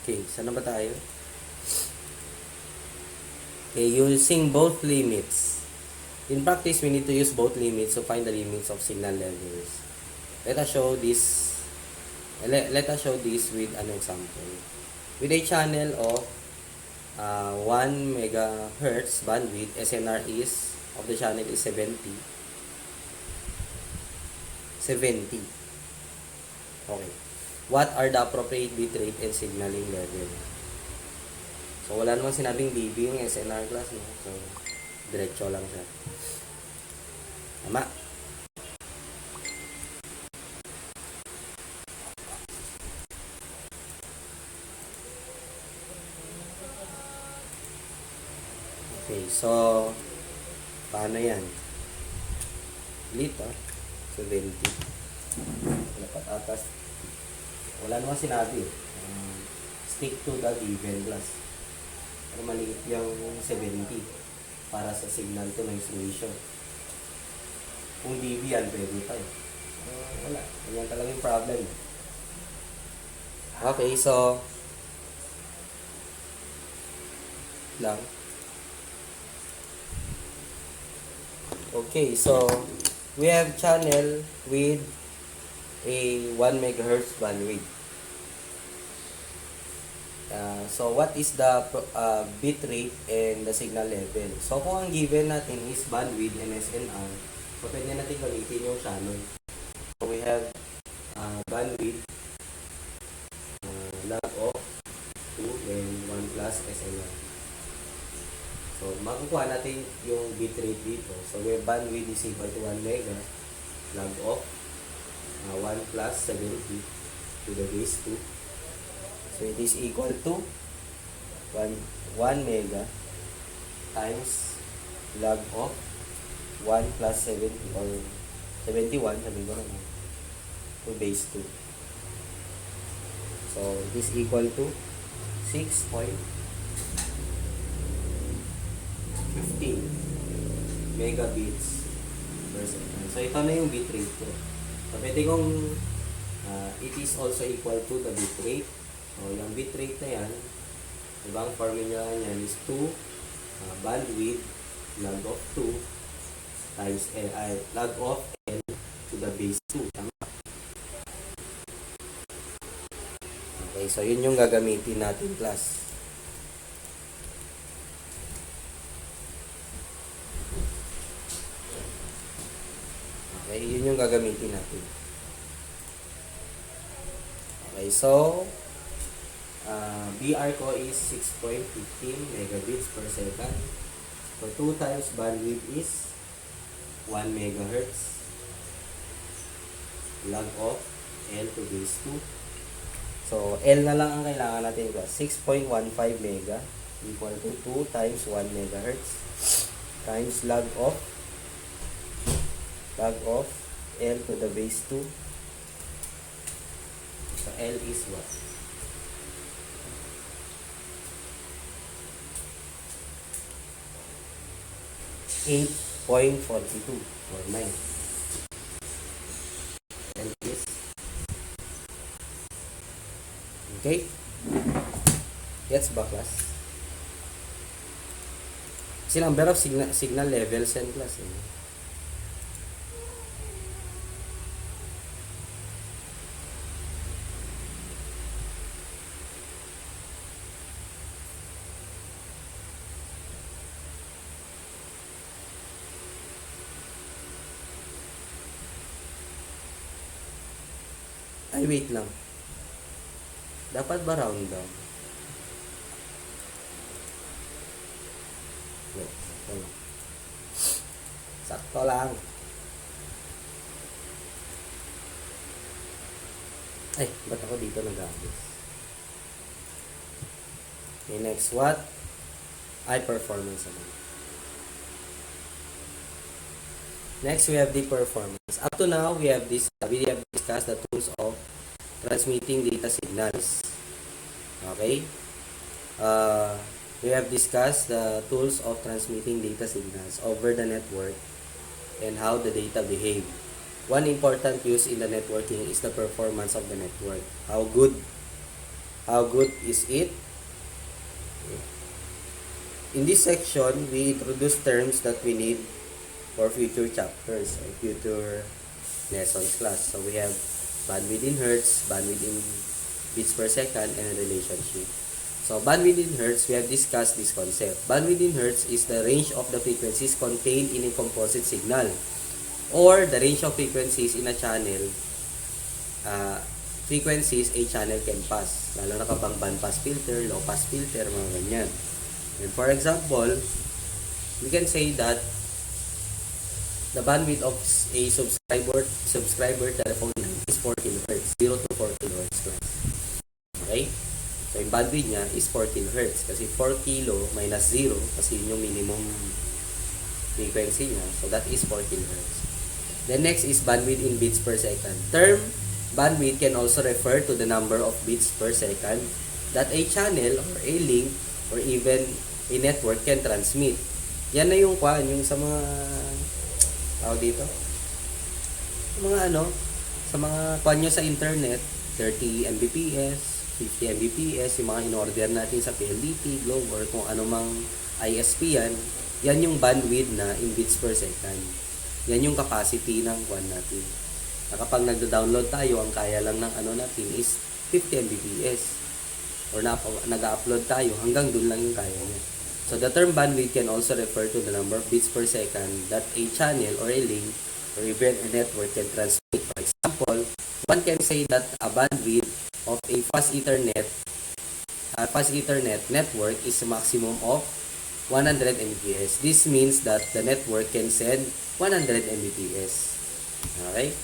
Okay, saan na ba tayo? Okay, using both limits. In practice, we need to use both limits to find the limits of signal levels. Let us show this with an example. With a channel of 1 megahertz bandwidth, SNR is of the channel is 70. Okay. What are the appropriate bitrate and signaling level? So, wala namang sinabing dB yung SNR class, no? So, diretso lang siya. Tama. Okay, so, paano yan? Dito, 70. Dapat atas. Wala naman sinabi. Stick to the given class. Pero maliit yung 70 para sa signal to noise ratio. Kung dB yan, pwede pa eh. Wala. Yan talaga yung problem. Okay, so, lang. Okay, so, we have channel with a 1 megahertz bandwidth. So, what is the bit rate and the signal level? So, kung ang given natin is bandwidth and SNR, so pwede natin gamitin yung channel. So, we have bandwidth, log of 2 and 1 plus SNR. So, makukuha natin yung bit rate dito. So, we have bandwidth is equal to 1 mega log of 1 plus 70 to the base 2. So, it is equal to 1 mega times log of 1 plus 70 or 71, sabi ko naman, to base 2. So, it is equal to 6.15 megabits per second. So, ito na yung bit rate ko. So, pwede kong it is also equal to the bit rate. So, yung bit rate na yan, ibang formula niyan is 2 bandwidth log of 2 times log of L to the base 2. Tama? Okay, so yun yung gagamitin natin, class. Okay, yun yung gagamitin natin. Okay, so BR ko is 6.15 megabits per second. So 2 times bandwidth is 1 megahertz log of L to base 2. So L na lang ang kailangan natin, 6.15 mega equal to 2 times 1 megahertz times log of L to the base 2. So L is what? 8.42 or 9. And this. Okay? Gets ba, class? Kasi number of signal levels yan, class. Ay, wait lang. Dapat ba round down? Wait, ito lang. Sakto lang. Ay, ba't ako dito nag-agis? Okay, next, what? High performance naman. Next, we have the performance. Up to now, we have discussed the tools of transmitting data signals. Okay? We have discussed the tools of transmitting data signals over the network and how the data behave. One important use in the networking is the performance of the network. How good is it? In this section, we introduce terms that we need for future chapters or future lessons class. So we have bandwidth in hertz, bandwidth in bits per second, and a relationship. So bandwidth in hertz, we have discussed this concept. Bandwidth in hertz is the range of the frequencies contained in a composite signal or the range of frequencies in a channel. Frequencies a channel can pass, lalo na kapag band pass filter, low pass filter, mga ganyan. And for example, we can say that the bandwidth of a subscriber telephone line is 4 kHz, 0 to 4 kHz class. Okay? So, yung bandwidth niya is 4 kHz. Kasi 4 kilo minus 0, kasi yun yung minimum frequency niya. So, that is 4 kHz. The next is bandwidth in bits per second. Term bandwidth can also refer to the number of bits per second that a channel or a link or even a network can transmit. Yan na yung yung sa mga tawag dito. Mga sa mga nyo sa internet, 30 Mbps, 50 Mbps, yung mga in-order natin sa PLDT, Globe, or kung ano mang ISP yan, yan yung bandwidth na in bits per second. Yan yung capacity ng natin. Na kapag nagda-download tayo, ang kaya lang ng natin is 50 Mbps. Or nag-upload tayo, hanggang dun lang yung kaya niya. So, the term bandwidth can also refer to the number of bits per second that a channel or a link or even a network can transmit. For example, one can say that a bandwidth of a fast Ethernet network is a maximum of 100 Mbps. This means that the network can send 100 Mbps. Okay?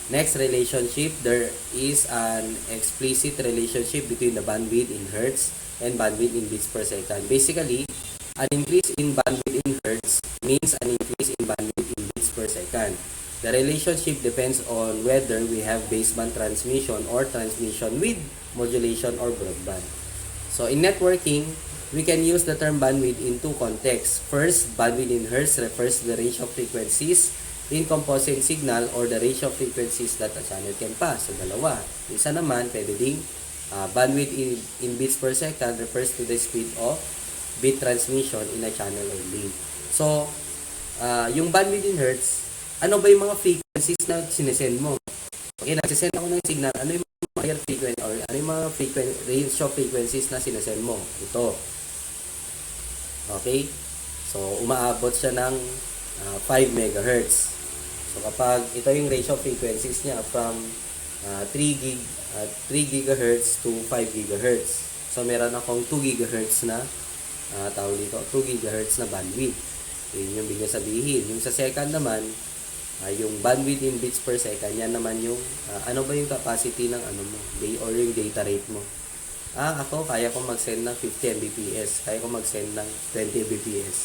Next relationship, there is an explicit relationship between the bandwidth in hertz and bandwidth in bits per second. Basically, an increase in bandwidth in hertz means an increase in bandwidth in bits per second. The relationship depends on whether we have baseband transmission or transmission with modulation or broadband. So, in networking, we can use the term bandwidth in two contexts. First, bandwidth in hertz refers to the range of frequencies in composite signal or the range of frequencies that a channel can pass. So, dalawa. Isa naman, pwede ding bandwidth in bits per second refers to the speed of bit transmission in a channel or link. So, yung bandwidth in hertz, ano ba yung mga frequencies na sinesend mo? Okay, nagsisend ako ng signal, ano yung mga frequency or ano yung mga range of frequencies na sinesend mo? Ito. Okay? So, umaabot siya ng 5 MHz. So, kapag ito yung range of frequencies niya from 3 GHz to 5 GHz. So, meron akong 2 GHz na tawag dito, 2 GHz na bandwidth. Yun yung bigla sabihin. Yung sa second naman, yung bandwidth in bits per second, yan naman yung ano ba yung capacity ng mo, or yung data rate mo. Ako, kaya ko mag-send ng 50 Mbps. Kaya ko mag-send ng 20 Mbps.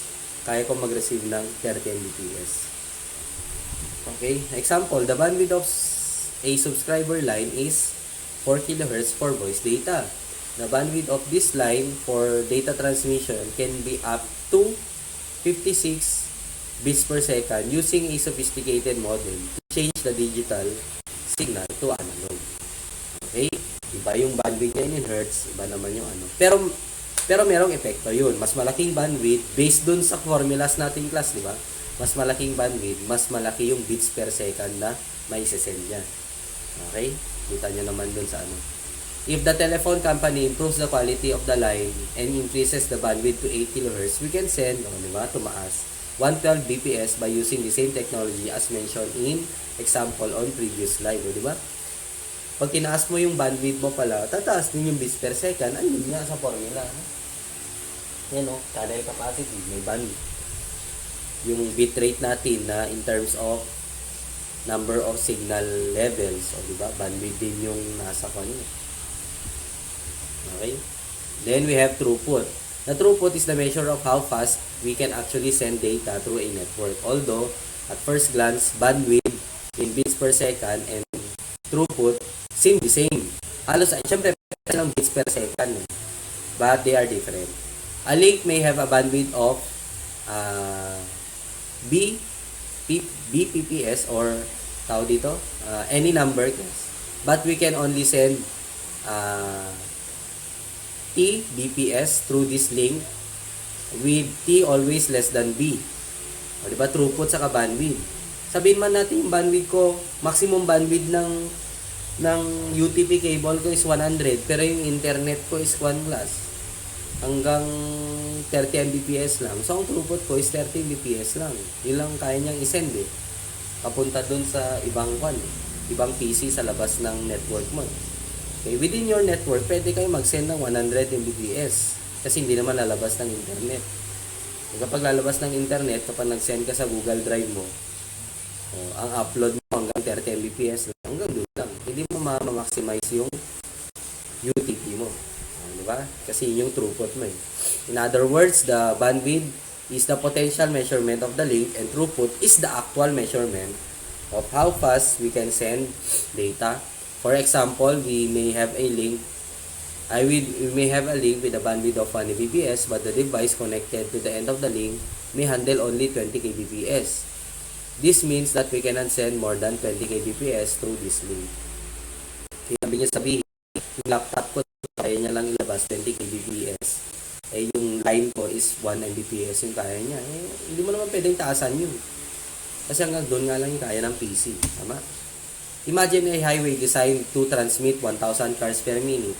Kaya ko mag-receive ng 30 Mbps. Okay? Example, the bandwidth of a subscriber line is 4 kHz for voice data. The bandwidth of this line for data transmission can be up to 56 bits per second using a sophisticated modem to change the digital signal to analog. Okay? Iba yung bandwidth niya in hertz, iba naman yung Pero merong epekto yun. Mas malaking bandwidth based dun sa formulas nating class, di ba? Mas malaking bandwidth, mas malaki yung bits per second na may send niya. Okay? Kita nyo naman dun sa If the telephone company improves the quality of the line and increases the bandwidth to 8 kHz, we can send, di ba, tumaas, 112 Bps by using the same technology as mentioned in example on previous slide, di ba? Pag tinaas mo yung bandwidth mo pala, tataas din yung bits per second, andun nga sa formula. Yan channel capacity, may bandwidth. Yung bitrate natin na in terms of number of signal levels, di ba? Bandwidth din yung nasa kanya. Okay? Then we have throughput. The throughput is the measure of how fast we can actually send data through a network. Although, at first glance, bandwidth in bits per second and throughput seem the same. Halos, syempre, lang bits per second. But they are different. A link may have a bandwidth of Bpps or tawag dito, any number. But we can only send T Bps through this link with T always less than B. O, diba? Throughput saka bandwidth. Sabihin man natin yung bandwidth ko, maximum bandwidth ng UTP cable ko is 100, pero yung internet ko is 1 class. Hanggang 30 Mbps lang. So, ang throughput ko is 30 Mbps lang. Yun lang kaya niyang isend papunta dun sa ibang PC sa labas ng network mo. Okay, within your network, pwede kayo mag-send ng 100 Mbps kasi hindi naman lalabas ng internet. Kapag lalabas ng internet, kapag nag-send ka sa Google Drive mo, ang upload mo hanggang 30 Mbps lang, hanggang doon lang. Hindi mo ma-maximize yung UTP mo. Diba? Kasi yun yung throughput mo eh. In other words, the bandwidth is the potential measurement of the link and throughput is the actual measurement of how fast we can send data. For example, we may have a link we may have a link with a bandwidth of 1 Mbps, but the device connected to the end of the link may handle only 20 kbps. This means that we cannot send more than 20 kbps through this link. Sabi niya sabihin, yung laptop ko, kaya niya lang ilabas 20 kbps. Eh, yung line ko is 1 Mbps yung kaya niya. Eh, hindi mo naman pwedeng taasan yun. Kasi hanggang doon nga lang yung kaya ng PC. Tama? Imagine a highway designed to transmit 1,000 cars per minute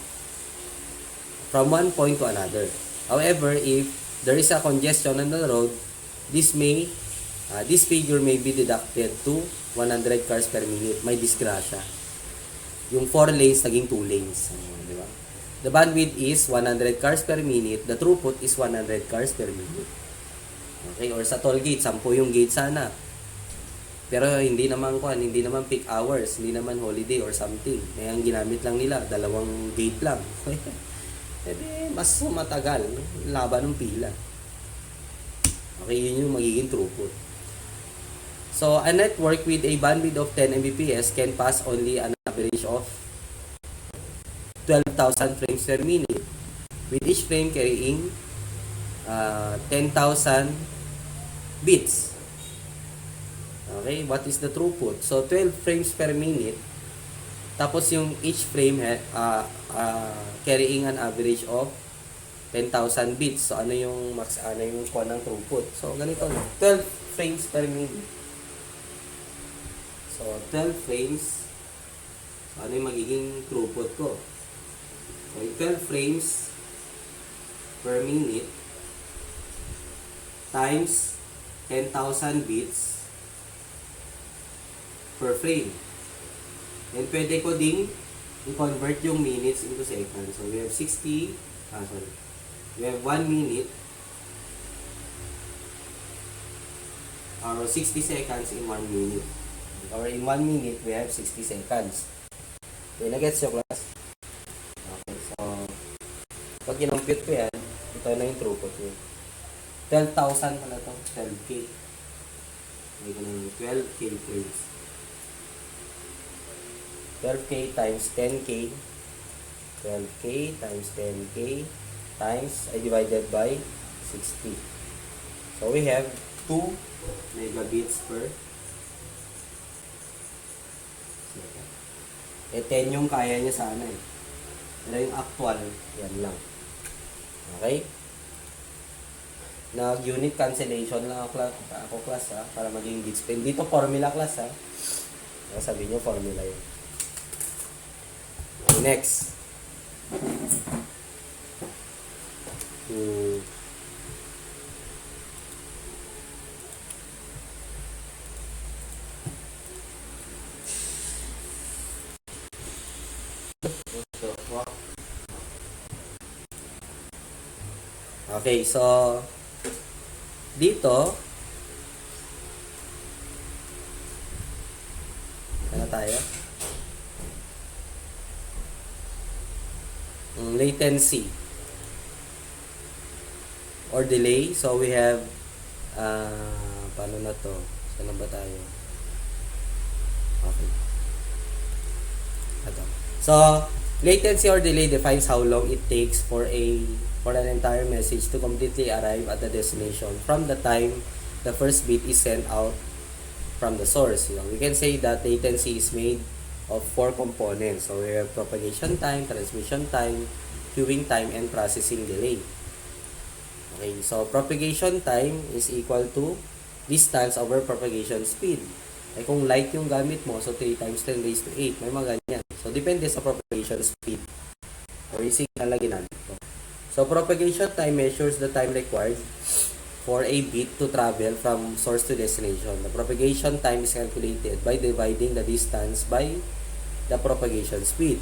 from one point to another. However, if there is a congestion on the road, this figure may be deducted to 100 cars per minute. May disgrasya. Yung 4 lanes naging 2 lanes. Di ba? The bandwidth is 100 cars per minute. The throughput is 100 cars per minute. Okay? Or sa toll gate, 10 yung gate sana. Pero hindi naman peak hours, hindi naman holiday or something. Kaya ang ginamit lang nila, 2 gate lang. Edi, mas matagal, laban ng pila. Okay, yun yung magiging throughput. So, a network with a bandwidth of 10 Mbps can pass only an average of 12,000 frames per minute, with each frame carrying 10,000 bits. Okay, what is the throughput? So, 12 frames per minute, tapos yung each frame carrying an average of 10,000 bits. So, ano yung kuha ng throughput? So, ganito, 12 frames per minute. So, 12 frames. So, ano yung magiging throughput ko? So, 12 frames per minute times 10,000 bits per frame. And pwede ko ding i-convert yung minutes into seconds. So, we have 1 minute or 60 seconds in 1 minute. Or in 1 minute, we have 60 seconds. Okay, na-gets yung class? Okay, so, pag kinompute ko yan, ito na yung throughput nyo. 12,000 pala ito, 12K. May ko ng 12K frames. 12K times 10K. 12K times 10K times, I divided by 60. So, we have 2 megabits per second. Eh, 10 yung kaya niya sana eh. Pero yung actual, yan lang. Okay? Nag-unit cancellation lang ako class ha, para maging bits. Dito formula class ha. Sabi nyo formula yun. Next. Okay, so dito ano tayo? Latency or delay. So we have paano na to? Saan na ba tayo? Okay. Ito. So latency or delay defines how long it takes for an entire message to completely arrive at the destination from the time the first bit is sent out from the source. We can say that latency is made of 4 components. So we have propagation time, transmission time, queuing time, and processing delay. Okay, so propagation time is equal to distance over propagation speed. Ay kung light yung gamit mo, so 3 times 10 raised to 8, may mga ganyan. So depende sa propagation speed or yung signal na ginamit mo. So propagation time measures the time required for a bit to travel from source to destination. The propagation time is calculated by dividing the distance by the propagation speed.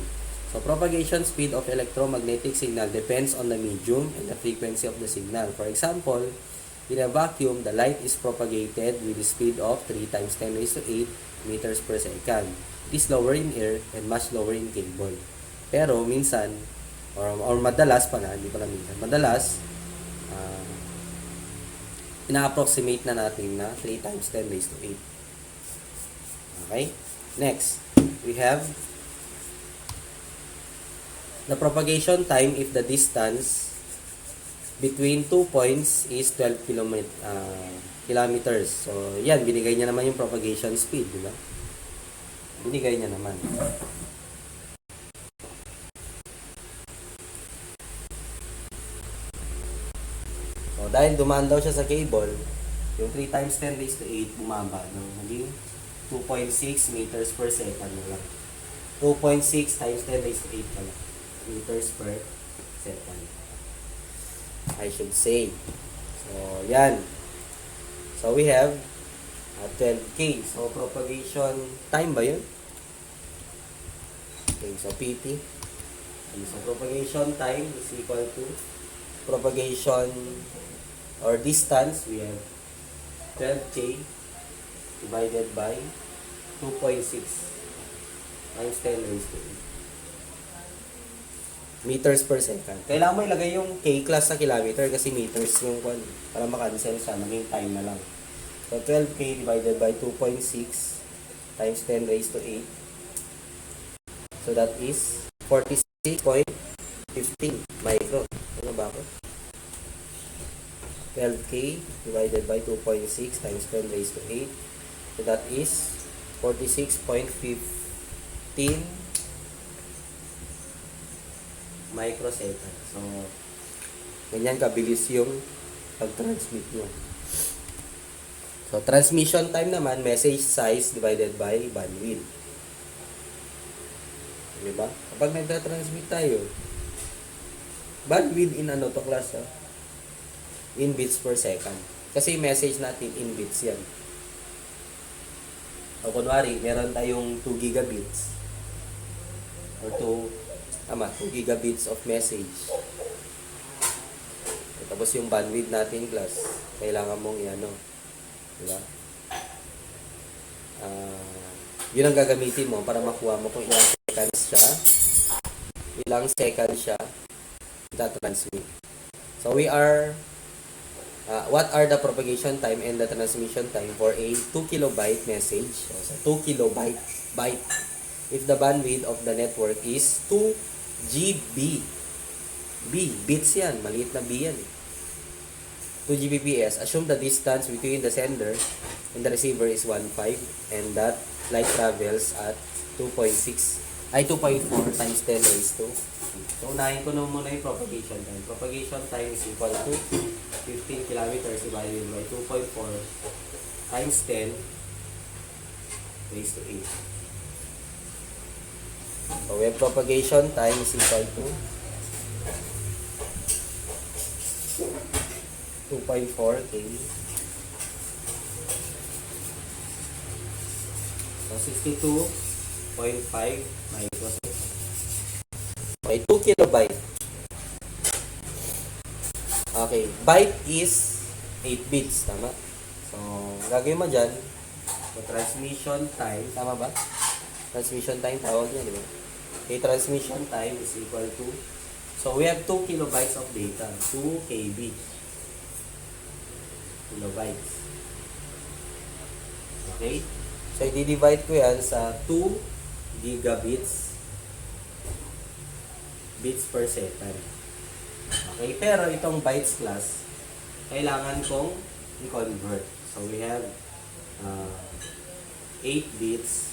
So propagation speed of electromagnetic signal depends on the medium and the frequency of the signal. For example, in a vacuum, the light is propagated with the speed of 3 times 10 raised to 8 meters per second. It is lower in air and much lower in cable. Pero minsan, or madalas pala, hindi pala minsan. Madalas, ina-approximate na natin na 3 times 10 raised to 8. Okay? Next, we have the propagation time if the distance between 2 points is 12 kilometers. So, yan, binigay niya naman yung propagation speed, di ba? Binigay niya naman. So, dahil dumaan daw siya sa cable, yung 3 times 10 raised to 8 bumaba, no? Naging 2.6 meters per second na lang. 2.6 times 10 raised to 8 pala. Meters per second, I should say. So, yan. So, we have 12K. So, propagation time ba yun? Okay, so PT. Okay, so, propagation time is equal to propagation or distance. We have 12K divided by 2.6 times 10 raised to 8 meters per second. Kailangan mo ilagay yung K class sa kilometer kasi meters yung kwan para makancel siya, maging time na lang. So, 12K divided by 2.6 times 10 raised to 8. So, that is 46.15 micro. Ano ba ako? 12K divided by 2.6 times 10 raised to 8. So, that is 46.15 microsecond. So, ganyan kabilis yung pag-transmit nyo. So, transmission time naman, message size divided by bandwidth. Diba? Kapag nagta-transmit tayo, bandwidth in ano to class, in bits per second. Kasi message natin in bits yan. O kunwari, meron tayong 2 gigabits or 2 gigabits of message. Tapos yung bandwidth natin class, kailangan mong i-ano, diba? Yun ang gagamitin mo para makuha mo kung ilang seconds siya ita-transmit. So we are what are the propagation time and the transmission time for a 2 kilobyte message? So 2 kilobyte byte if the bandwidth of the network is 2 GB. Bits yan, maliit na B yan. 2 Gbps. Assume the distance between the sender and the receiver is 1.5 and that light travels at 2.4 times 10 raised to. So, unahin ko na muna yung propagation time. Propagation time is equal to 15 kilometers divided by 2.4 times 10 raised to 8. So, we have propagation time is equal to 2.4 K. So, 62.5 microseconds. Okay, 2 kilobyte. Okay, byte is 8 bits, tama? So, gagawin mo dyan, so, transmission time, tama ba? Transmission time, tawag niya, di ba? Okay, transmission time is equal to, so we have 2 kilobytes of data, 2 KB. Kilobytes. Okay? So, i-divide ko yan sa 2 gigabits bits per second. Okay? Pero itong bytes class, kailangan kong i-convert. So, we have 8 bits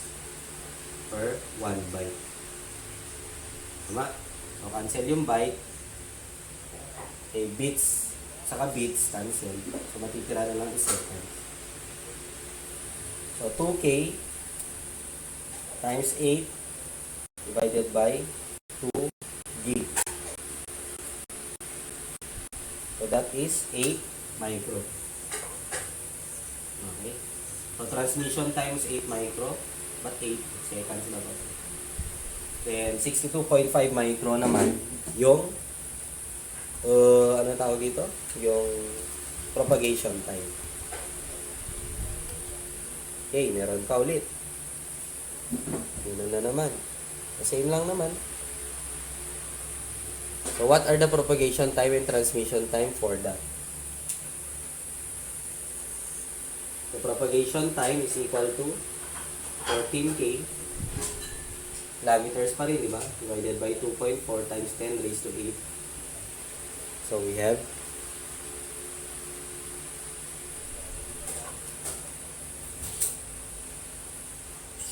per 1 byte. Tama? So, cancel yung byte. Okay, bits, saka bits, cancel. So, matitira na lang is seconds. So, 2K times 8 divided by 2 G. So, that is 8 micro. Okay. So, transmission time is 8 micro, but 8 seconds na ba? Then, 62.5 micro naman yung ano tawag dito? Yung propagation time. Okay, meron pa ulit. Yun na naman. Same lang naman. So what are the propagation time and transmission time for that? The propagation time is equal to 14k kilometers pa rin, di ba? Divided by 2.4 times 10 raised to 8. So we have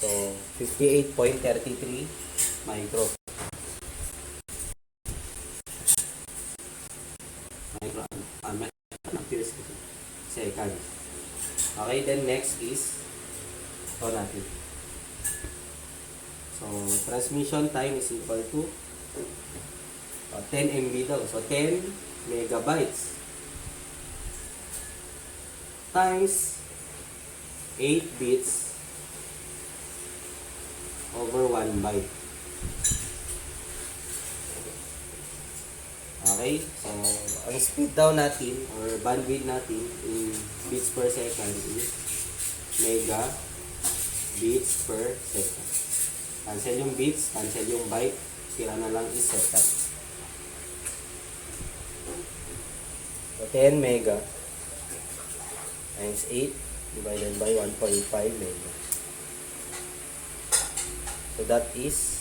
so 58.33 micro amperes second. Okay, then next is ito natin. So transmission time is equal to 10 MB daw. So 10 megabytes times 8 bits over 1 byte. Okay? So, ang speed daw natin or bandwidth natin in bits per second is mega bits per second. Cancel yung bits, cancel yung byte, sira na lang is second. So, 10 mega times 8 divided by 1.5 mega. So that is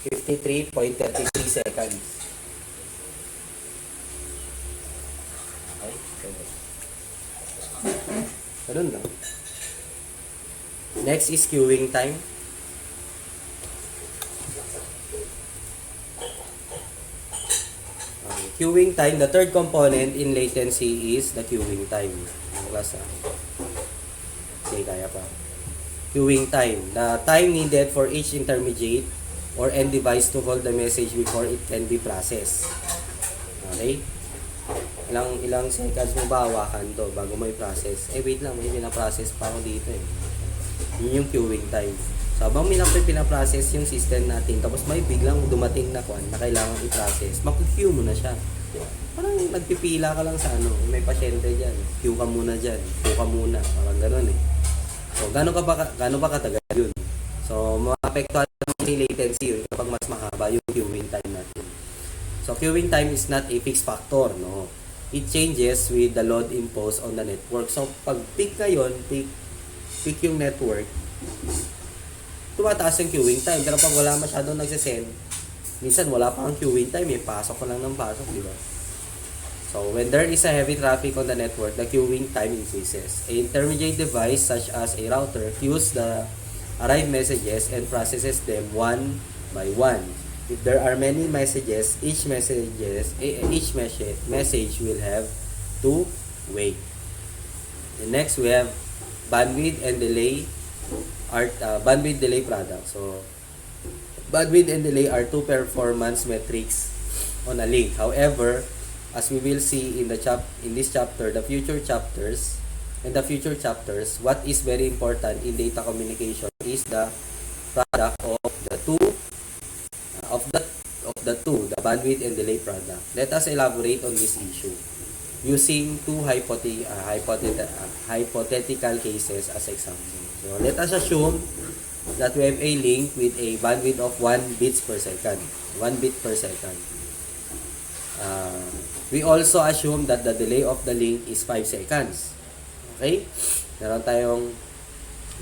53.33 seconds. Okay. Ganun lang. Next is queuing time. Queuing time, the third component in latency is the queuing time. Okay, kaya pa. Queuing time, the time needed for each intermediate or end device to hold the message before it can be processed. Okay? Ilang seconds mo ba hawakan to bago mo i-process? Wait lang, may pinaprocess pa ako dito eh. Yun yung queuing time. So, habang pinaprocess yung system natin, tapos may biglang dumating na kwan na kailangan i-process, mag-queue mo na siya. Parang nagpipila ka lang sa may pasyente dyan. Queue ka muna dyan. Queue ka muna. Parang gano'n eh. So, gano'n ba katagal yun? So, maapektuhan yung latency yun kapag mas mahaba yung queuing time natin. So, queuing time is not a fixed factor, no? It changes with the load imposed on the network. So, pag peak ngayon, peak yung network, tumataas yung queuing time. Pero pag wala masyadong nagsisend, minsan wala pa ang queuing time, pasok ko lang ng pasok, di ba? So, when there is a heavy traffic on the network, the queuing time increases. An intermediate device such as a router queues the arrived messages and processes them one by one. If there are many messages, each message will have to wait. And next, we have bandwidth and delay bandwidth delay product. So, bandwidth and delay are two performance metrics on a link. However, as we will see in this chapter, the future chapters, what is very important in data communication is the product of the two, the bandwidth and delay product. Let us elaborate on this issue using two hypothetical cases as example. So let us assume that we have a link with a bandwidth of 1 bit per second. We also assume that the delay of the link is 5 seconds. Okay? Meron tayong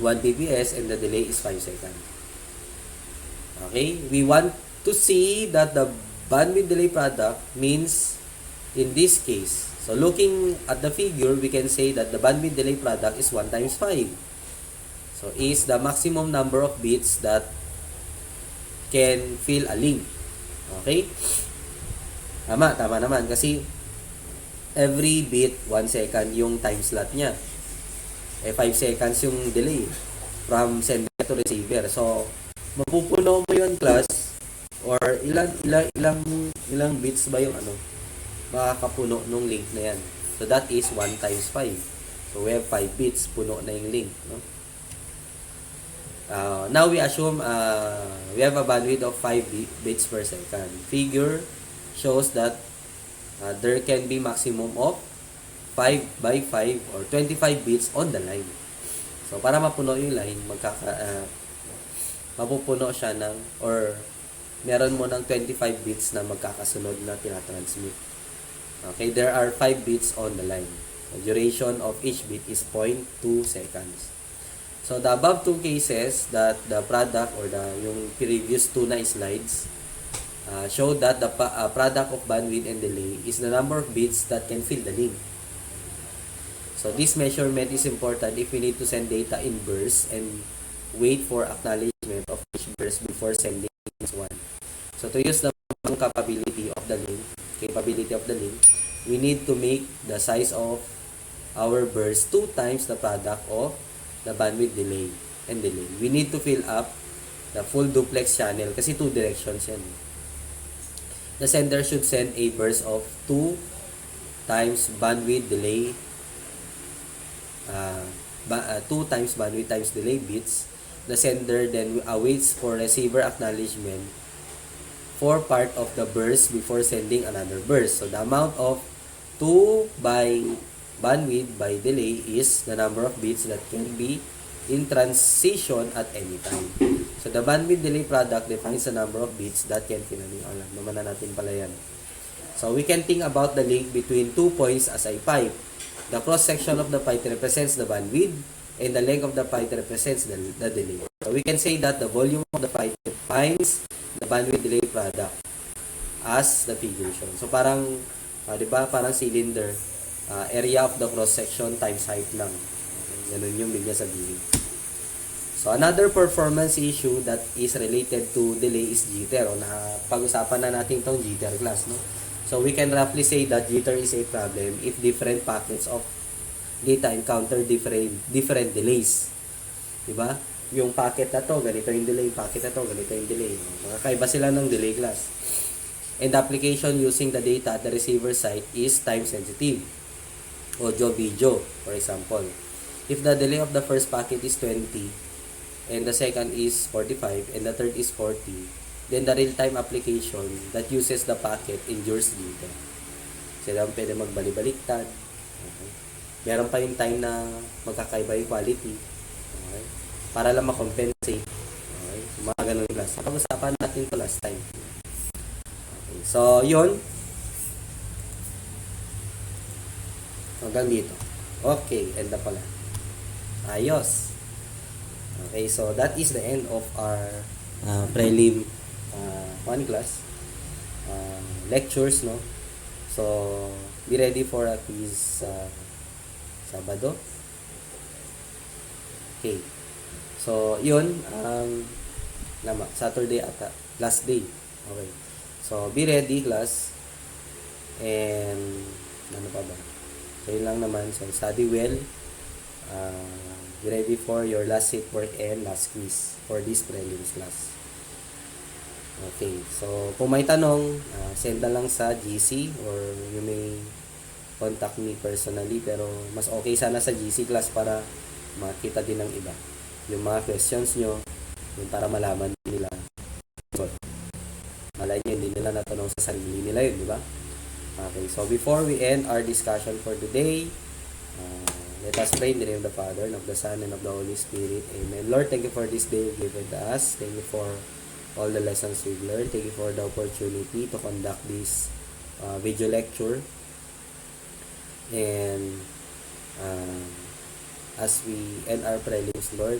1 bps and the delay is 5 seconds. Okay? We want to see that the bandwidth delay product means in this case. So looking at the figure, we can say that the bandwidth delay product is 1 times 5. So is the maximum number of bits that can fill a link. Okay? Tama naman kasi every bit 1 second yung time slot niya. 5 seconds yung delay from sender to receiver. So mapupuno mo yun class or ilang bits ba yung makakapuno nung link na yan. So that is 1 times 5. So we have 5 bits puno na yung link, no? Now we assume we have a bandwidth of 5 bits per second. Figure shows that there can be maximum of 5 by 5 or 25 bits on the line. So para mapuno yung line, mapupuno siya ng or meron mo ng 25 bits na magkakasunod na tinatransmit. Okay, there are 5 bits on the line. The duration of each bit is 0.2 seconds. So, the above two cases that the product or yung previous two na slides show that the product of bandwidth and delay is the number of bits that can fill the link. So, this measurement is important if we need to send data in bursts and wait for acknowledgement of each burst before sending this one. So, to use the capability of the link, we need to make the size of our burst 2 times the product of the bandwidth delay and delay. We need to fill up the full duplex channel kasi 2 directions yan. The sender should send a burst of 2 times bandwidth delay 2 times bandwidth times delay bits. The sender then awaits for receiver acknowledgement for part of the burst before sending another burst. So, the amount of 2 by bandwidth by delay is the number of bits that can be in transition at any time. So, the bandwidth delay product defines the number of bits that can finally, alam naman na natin pala yan. So, we can think about the link between 2 points as a pipe. The cross-section of the pipe represents the bandwidth and the length of the pipe represents the delay. So, we can say that the volume of the pipe defines the bandwidth delay product as the figure shown. So, parang, di ba, parang cylinder, area of the cross-section times height lang. Ganun yung bigla sabihin. So, another performance issue that is related to delay is jitter. O, pag-usapan na natin itong jitter class, no? So, we can roughly say that jitter is a problem if different packets of data encounter different delays. Diba? Yung packet na to, ganito yung delay. Packet na to, ganito yung delay. Magkakaiba sila ng delay class. And the application using the data at the receiver side is time sensitive. Audio, video, for example. If the delay of the first packet is 20, and the second is 45, and the third is 40, then the real-time application that uses the packet endures dito. Sila pwede magbalik-baliktad. Okay. Meron pa yung time na magkakaiba yung quality. Okay. Para lang makompensate. Okay. Mga ganun class. Pag-usapan natin to last time. Okay. So, yun. Hanggang dito. Okay. End na pala. Ayos. Okay. So, that is the end of our prelim one class lectures, no? So, be ready for a quiz Sabado. Okay. So, yun. Saturday ata. Last day. Okay. So, be ready, class. And, ano pa ba? So, yun lang naman. So, study well. Be ready for your last set work and last quiz for this prelims class. Okay. So, kung may tanong, send na lang sa GC or you may contact me personally. Pero, mas okay sana sa GC class para makita din ng iba yung mga questions nyo, yung para malaman nila. So, malay nyo, hindi nila natanong sa sarili nila yun, di ba? Okay. So, before we end our discussion for today, let us pray in the name of the Father, and of the Son, and of the Holy Spirit. Amen. Lord, thank you for this day given to us. Thank you for all the lessons we've learned. Thank you for the opportunity to conduct this video lecture. And as we end our prelims, Lord,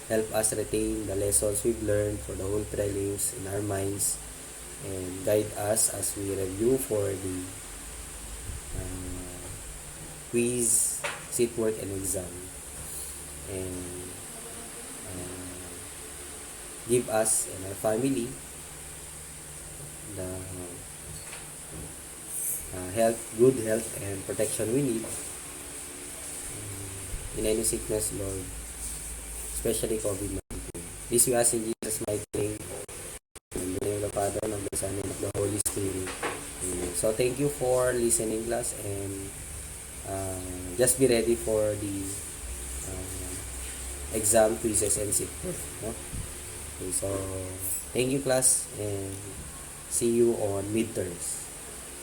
help us retain the lessons we've learned for the whole prelims in our minds, and guide us as we review for the quiz, sit work, and exam. And give us and our family the good health and protection we need in any sickness, Lord, especially COVID-19. This we ask in Jesus' mighty name, in the name of the Father, and of the Son, and of the Holy Spirit. Amen. So, thank you for listening, class, and just be ready for the exam, quizzes, and sit work. No? Okay, so, thank you, class, and see you on midterms.